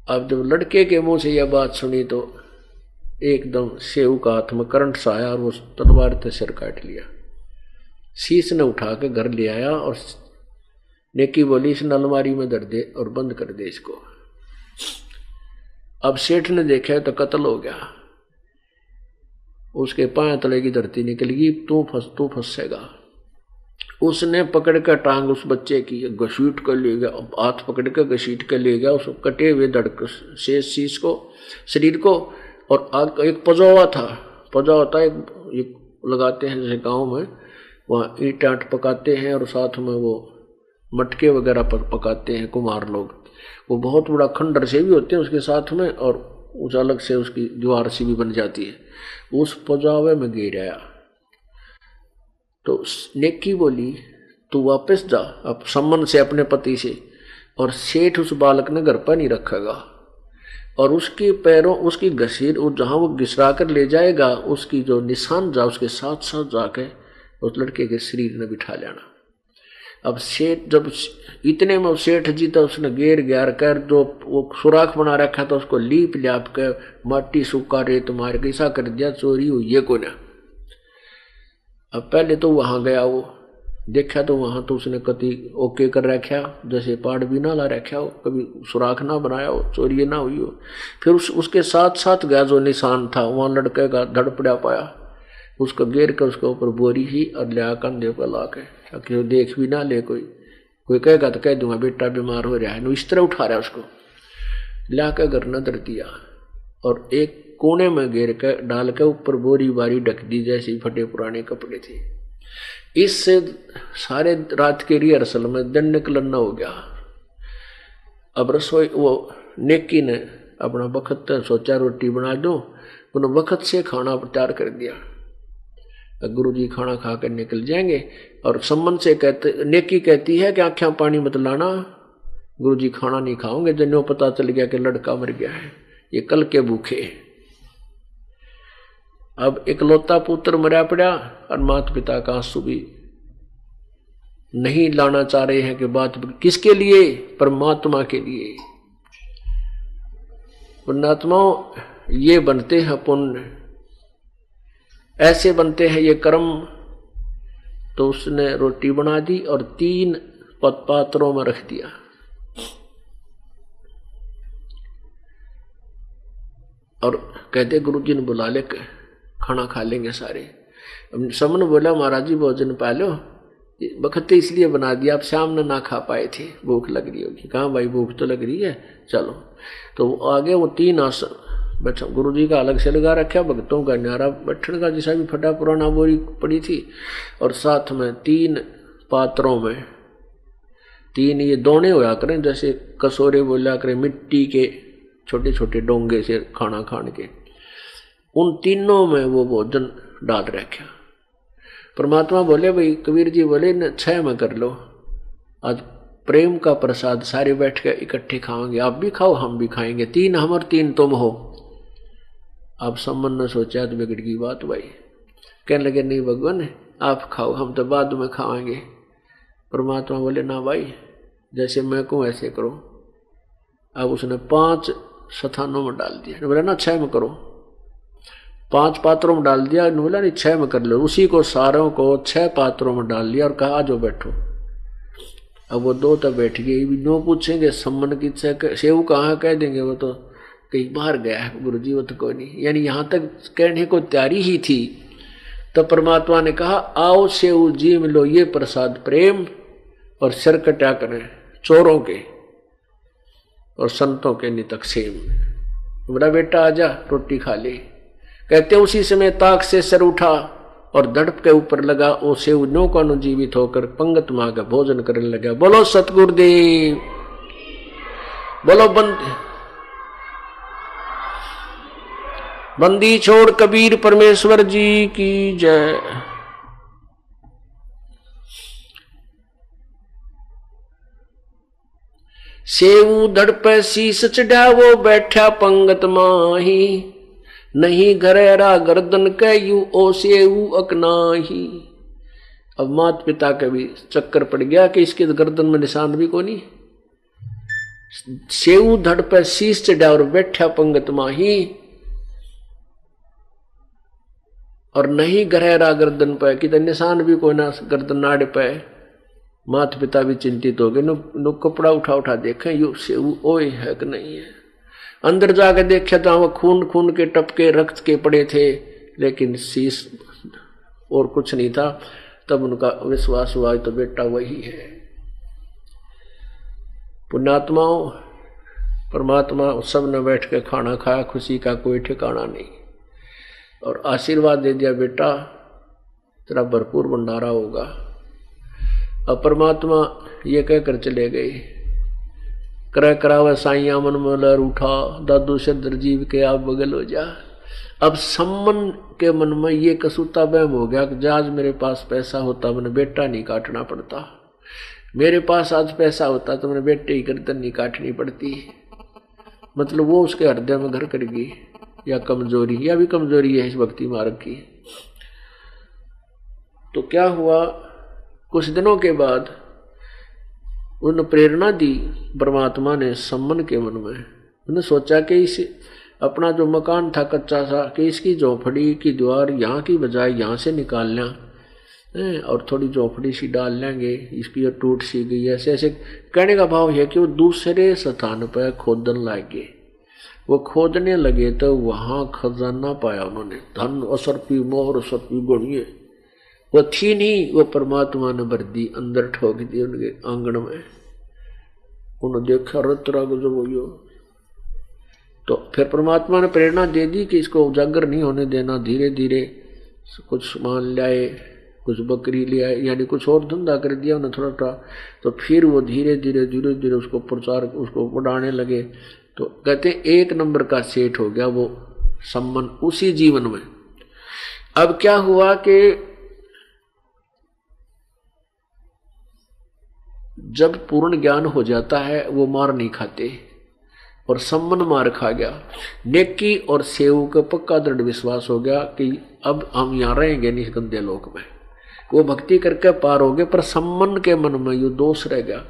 अब जब लड़के के मुंह से यह बात सुनी तो एकदम सेव का हाथ में करंट सा आया और वो तलवार से सिर काट लिया। शीश ने उठा के घर ले आया और नेकी बोली इस अलमारी में धर दे और बंद कर दे इसको। अब सेठ ने देखा तो कत्ल हो गया, उसके पांव तले की धरती निकल गई, तू फंसेगा। उसने पकड़ कर टांग उस बच्चे की घसीट कर ले गया, हाथ पकड़ कर घसीट कर ले गया उस कटे हुए धड़क से शीश को, शरीर को। और आग एक पजौवा था, पजा होता है एक लगाते हैं जैसे गांव में, वहाँ ईंट आट पकाते हैं और साथ में वो मटके वगैरह पकाते हैं कुम्हार लोग। वो बहुत बड़ा खंडर से भी होते हैं उसके साथ में, और उस अलग से उसकी दीवार सी भी बन जाती है। उस पजावे में गिर आया तो नेकी बोली तू वापस जा अब सम्मन से अपने पति से, और सेठ उस बालक ने घर पर नहीं रखेगा और उसके पैरों उसकी घसीट जहाँ वो घिसरा कर ले जाएगा, उसकी जो निशान जा उसके साथ साथ जाके उस लड़के के शरीर ने बिठा लेना। अब सेठ जब इतने में सेठ जी था, उसने घेर घेर कर जो वो सुराख बना रखा था उसको लीप ल्याप कर माटी सूखा रेत मार के ऐसा कर दिया, चोरी हुई है को ना। अब पहले तो वहां गया, वो देखा तो वहां तो उसने कति ओके कर रखा, जैसे पाड़ भी ना ला रखा हो, कभी सुराख ना बनाया हो, चोरी ना हुई हो। फिर उसके साथ साथ गया जो निशान था, वहां लड़के का धड़ पड़ा पाया, उसको घेर कर उसके ऊपर बोरी ही और लिया कंधे पर ला के, ताकि देख भी ना ले कोई कहेगा तो कह दूंगा बेटा बीमार हो रहा है। इस तरह उठा रहा है उसको, ला कर घर न धर दिया और एक कोने में घेर कर डाल कर ऊपर बोरी बारी ढक दी, जैसे फटे पुराने कपड़े थे। इससे सारे रात के रिहर्सल में दिन निकलना हो गया। अब रसोई वो नेकी ने अपना वक्त सोचा रोटी बना दो, उन्होंने वक्त से खाना तैयार कर दिया। गुरु जी खाना खा कर निकल जाएंगे और सम्मन से कहते, नेकी कहती है कि आँखें पानी मत लाना, गुरु जी खाना नहीं खाओगे, जन्यों पता चल गया कि लड़का मर गया है, ये कल के भूखे। अब इकलौता पुत्र मरा पड़ा और माता पिता का आंसू भी नहीं लाना चाह रहे हैं कि बात किसके लिए? परमात्मा के लिए। पुण्यात्माओं ये बनते हैं पुण्य, ऐसे बनते हैं ये कर्म। तो उसने रोटी बना दी और 3 पात्रों में रख दिया। और कहते गुरु जी ने बुला ले, खाना खा लेंगे सारे। समन बोला महाराज जी भोजन पा लो, वक्त इसलिए बना दिया, आप शाम में ना खा पाए थे, भूख लग रही होगी। कहाँ भाई भूख तो लग रही है, चलो। तो आगे वो 3 आसन बैठा, गुरु जी का अलग से लगा रखा, भक्तों का न्यारा बैठने का जैसा भी फटा पुराना बोरी पड़ी थी, और साथ में 3 पात्रों में 3 ये दोने होया करें, जैसे कसोरे बोला करें मिट्टी के छोटे छोटे डोंगे से खाना खाने के, उन तीनों में वो भोजन डाल रखा। परमात्मा बोले भाई, कबीर जी बोले न 6 में कर लो, आज प्रेम का प्रसाद सारे बैठ के इकट्ठे खाएंगे, आप भी खाओ हम भी खाएंगे, 3 हम और 3 तुम हो। अब सम्मन ने सोचा तो बिगड़ गई बात भाई, कहने लगे नहीं भगवान आप खाओ, हम तो बाद में खाएंगे। परमात्मा बोले ना भाई, जैसे मैं कहूँ ऐसे करो। अब उसने 5 स्थानों में डाल दिया, बोला ना 6 में करो, 5 पात्रों में डाल दिया, बोला नहीं 6 में कर लो। उसी को सारों को 6 पात्रों में डाल दिया और कहा जो बैठो। अब वो 2 तो बैठ गए, नो पूछेंगे सम्मन की सेव कहाँ, कह देंगे वो तो कहीं बाहर गया है गुरु जी, वो तो कोई नहीं, यानी यहाँ तक कहने को तैयारी ही थी। तो परमात्मा ने कहा आओ सेव जी मिलो ये प्रसाद प्रेम, और सिर कटा करें चोरों के और संतों के नितक सेम। बड़ा बेटा आजा रोटी खा ले। कहते उसी समय ताक से सिर उठा और दड़प के ऊपर लगा, ओ सेव नो को अनुजीवित होकर पंगत मां का भोजन करने लगा। बोलो सतगुरुदेव, बोलो बंदी छोड़ कबीर परमेश्वर जी की जय। सेऊ दड़प शीस चढ़ावो बैठा पंगत माही, नहीं घरेरा गर्दन कहू ओ सेऊ अकनाही। अब माता पिता का भी चक्कर पड़ गया कि इसके गर्दन में निशान भी को नहीं। सेऊ धड़ पे शीश चढ़ा और बैठा पंगत माही, और नहीं घरेरा गर्दन पे, कि निशान भी कोई ना गर्दन नाड़ पे। माता पिता भी चिंतित हो गए, नो कपड़ा उठा उठा देखें यू सेऊ ओए है कि नहीं है। अंदर जाकर देखा तो वो खून खून के टपके रक्त के पड़े थे, लेकिन शीश और कुछ नहीं था। तब उनका विश्वास हुआ तो बेटा वही है। पुण्यात्माओं, परमात्मा सब ने बैठ के खाना खाया, खुशी का कोई ठिकाना नहीं, और आशीर्वाद दे दिया बेटा तेरा भरपूर भंडारा होगा। अब परमात्मा ये कहकर चले गए, कर करावे साइया मन मलर उठा, दादू शद्र जीव के आप बगल हो जा। अब सम्मन के मन में ये कसूता बहम हो गया कि आज मेरे पास पैसा होता मैंने बेटा नहीं काटना पड़ता, मेरे पास आज पैसा होता तो मैंने बेटे ही गर्दन नहीं काटनी पड़ती। मतलब वो उसके हृदय में घर कर गई, या कमजोरी, या भी कमजोरी है इस भक्ति मार्ग की। तो क्या हुआ, कुछ दिनों के बाद उन प्रेरणा दी परमात्मा ने सम्मन के मन में। उन्होंने सोचा कि इस अपना जो मकान था कच्चा सा, कि इसकी झोपड़ी की द्वार यहाँ की बजाय यहाँ से निकाल लें और थोड़ी झोपड़ी सी डाल लेंगे, इसकी जो टूट सी गई। ऐसे ऐसे कहने का भाव है कि वो दूसरे स्थान पर खोदन लगे। वो खोदने लगे तो वहाँ खजाना पाया उन्होंने, धन असरपी मोहर असरपी गणिए। वो थी नहीं, वो परमात्मा ने भर दी, अंदर ठोक दी उनके आंगन में। उन्होंने देखा रतरा जो वो, तो फिर परमात्मा ने प्रेरणा दे दी कि इसको उजागर नहीं होने देना। धीरे धीरे कुछ मान लाए कुछ बकरी लिया, यानी कुछ और धंधा कर दिया उन्हें थोड़ा थोड़ा, तो फिर वो धीरे धीरे उसको प्रचार, उसको बढ़ाने लगे। तो कहते हैं 1 नंबर का सेठ हो गया वो सम्मन उसी जीवन में। अब क्या हुआ कि जब पूर्ण ज्ञान हो जाता है वो मार नहीं खाते, और सम्मन मार खा गया। नेकी और सेव का पक्का दृढ़ विश्वास हो गया कि अब हम यहाँ रहेंगे नहीं इस गंदे लोक में। वो भक्ति करके पार हो गए, पर सम्मन के मन में ये दोष रह गया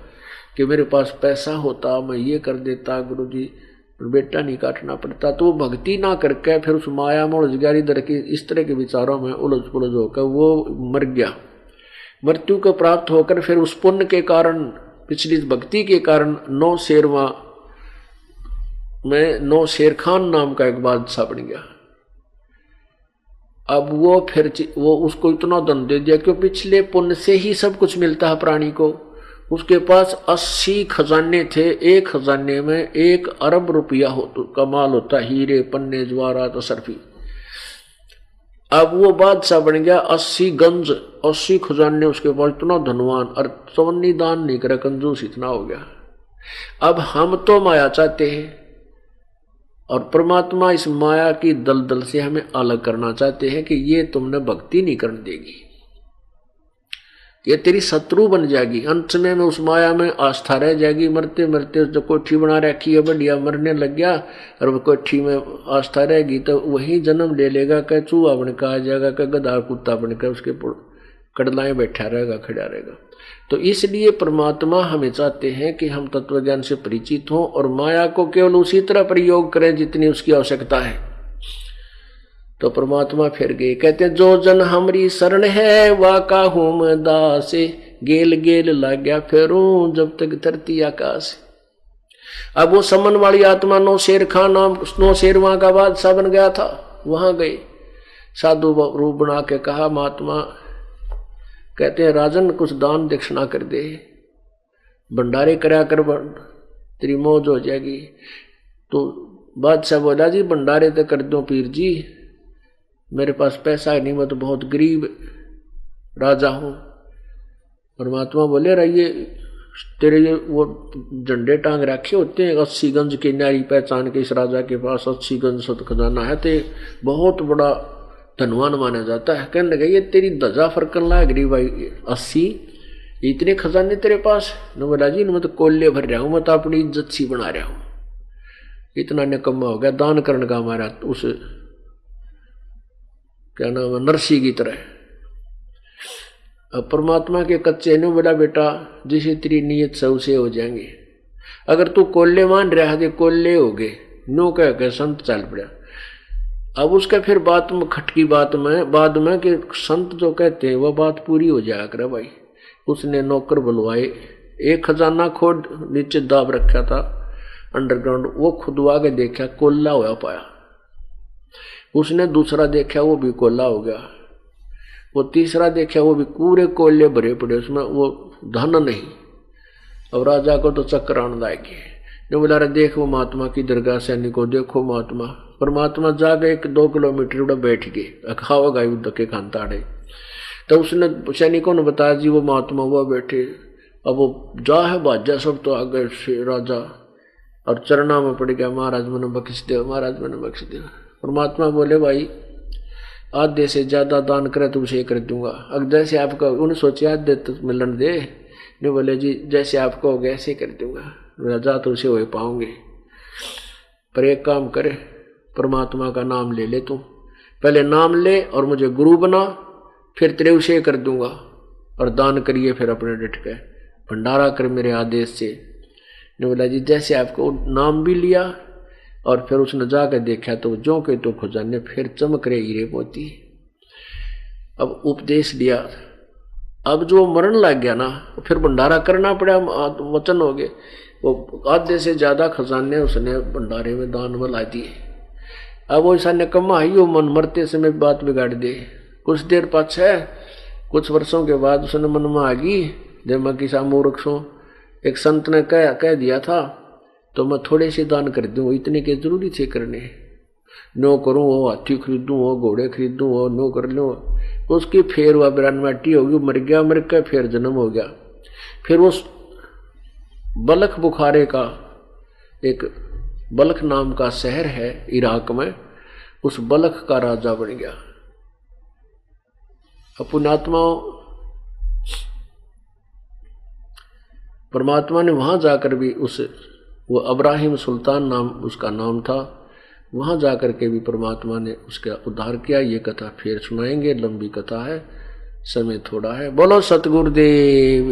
कि मेरे पास पैसा होता मैं ये कर देता, गुरुजी बेटा नहीं काटना पड़ता। तो वो भक्ति ना करके फिर उस माया में उलझ गया, इधर की इस तरह के विचारों में उलझ पुलझ होकर वो मर गया। मृत्यु को प्राप्त होकर फिर उस पुण्य के कारण, पिछली भक्ति के कारण 9 शेरवा में 9 शेर खान नाम का एक बादशाह बन गया। अब वो फिर वो उसको इतना धन दे दिया कि पिछले पुण्य से ही सब कुछ मिलता है प्राणी को। उसके पास 80 खजाने थे, एक खजाने में 1 अरब रुपया का माल होता, हीरे पन्ने जवाहरात असरफी। अब वो बादशाह बन गया, 80 गंज 80 खजाने उसके पास, इतना धनवान, और चवन्नी दान नहीं करे, कंजूस इतना हो गया। अब हम तो माया चाहते हैं और परमात्मा इस माया की दलदल से हमें अलग करना चाहते हैं कि ये तुमने भक्ति नहीं करने देगी, ये तेरी शत्रु बन जाएगी। अंत में उस माया में आस्था रह जाएगी। मरते मरते जो कोठी बना रखी है बढ़िया, मरने लग गया और वो कोठी में आस्था रहेगी तो वही जन्म ले लेगा, कह चूहा बन के आ जाएगा, कह गधा कुत्ता बन के उसके कड़लाएं बैठा रहेगा, खड़ा रहेगा। तो इसलिए परमात्मा हमें चाहते हैं कि हम तत्वज्ञान से परिचित हों और माया को केवल उसी तरह प्रयोग करें जितनी उसकी आवश्यकता है। तो परमात्मा फिर गए, कहते हैं जो जन हमारी शरण है वा काहू मैं दासे, गेल गेल लग गया फेरूं जब तक धरती आकाश। अब वो समन वाली आत्मा 9 शेर खान नाम 9 शेर वहां का बादशाह बन गया था, वहां गए, साधु रूप बना के कहा महात्मा, कहते हैं राजन कुछ दान दक्षिणा कर दे, भंडारे करा कर तेरी मौज हो जाएगी। तो बादशाह बोला जी भंडारे तो कर दो पीर जी, मेरे पास पैसा नहीं, मैं तो बहुत गरीब राजा हूं। परमात्मा बोले रहिए तेरे ये वो झंडे टांग रखे होते हैं 80 गंज की न्यारी पहचान के, इस राजा के पास 80 गंज सत खजाना है, तो बहुत बड़ा धनवान माना जाता है। कहने लगे ये तेरी ध्वजा फरकन लाग रही भाई, 80 इतने खजाने तेरे पास? न बोला जी मैं तो कोल्ले भर रहा हूं, मैं तो अपनी इज्जत सी बना रहा हूं, इतना निकम्मा हो गया दान करने का हमारा उस क्या नाम है नरसी की तरह। अब परमात्मा के कच्चे ने बोला बेटा जिसे तेरी नीयत से उसे हो जाएंगे। अगर तू कोल्ले मान रहा है कोल्ले हो गए, नो कह के संत चल पड़ा। अब उसका फिर बात में खटकी बात में बाद में कि संत जो कहते हैं वह बात पूरी हो जाया करे भाई। उसने नौकर बुलवाए, एक खजाना खोद नीचे दाब रखा था अंडरग्राउंड, वो खुदवा के देखा कोल्ला होया पाया। उसने दूसरा देखा वो भी कोल्ला हो गया, वो तीसरा देखा वो भी पूरे कोल्ले भरे पड़े, उसमें वो धन नहीं। अब राजा को तो चक्कर आने लाएगी, ने बोला रे देख वो महात्मा की दरगाह सैनिक को देखो महात्मा। परमात्मा जा गए 2 किलोमीटर उड़ा बैठ गए, खाओगा युद्ध के खानताड़े। तो उसने सैनिकों ने बताया जी वो महात्मा हुआ बैठे। अब वो जा है बाजा सब तो आगे से राजा और चरणा में पड़ गया, महाराज मैंने बख्श दे, महाराज मैंने बख्श दे। परमात्मा बोले भाई आधे से ज्यादा दान करे तो उसे कर दूंगा। अब जैसे आपका उन्हें सोचे आधे तो मिलन दे, नहीं बोले जी जैसे आपको होगा ऐसे कर दूंगा, राजा तो उसे हो पाओगे। पर एक काम करे परमात्मा का नाम ले ले, तू पहले नाम ले और मुझे गुरु बना, फिर तेरे उसे कर दूंगा। और दान करिए फिर अपने डट के भंडारा कर मेरे आदेश से। ने बोला जी जैसे आपको नाम भी लिया और फिर उसने जाकर देखा तो जो के तो खजाने फिर चमक रहे हीरे मोती। अब उपदेश दिया, अब जो मरण लग गया ना फिर भंडारा करना पड़ा, वचन हो गए। वो आधे से ज्यादा खजाने उसने भंडारे में दान में ला दिए। अब वो ऐसा निकम्मा ही वो मन मरते समय बात बिगाड़ दे। कुछ देर पाछे कुछ वर्षों के बाद उसने मन में आ गई जब मैं किसा मूर्ख हूं, एक संत ने कह दिया था तो मैं थोड़े से दान कर दूं, इतने के जरूरी थे करने। नो करूँ वो हाथी खरीदूँ वो घोड़े खरीदूँ वो नो कर लूँ। उसकी फिर वह बिरानवाटी होगी, मर गया, मर के फिर जन्म हो गया। फिर उस बलख बुखारे का एक बलख नाम का शहर है इराक में, उस बलख का राजा बन गया। पुण्यात्माओं, परमात्मा ने वहां जाकर भी वो अब्राहिम सुल्तान नाम उसका नाम था, वहां जाकर के भी परमात्मा ने उसका उद्धार किया। ये कथा फिर सुनाएंगे, लंबी कथा है, समय थोड़ा है। बोलो सतगुरुदेव।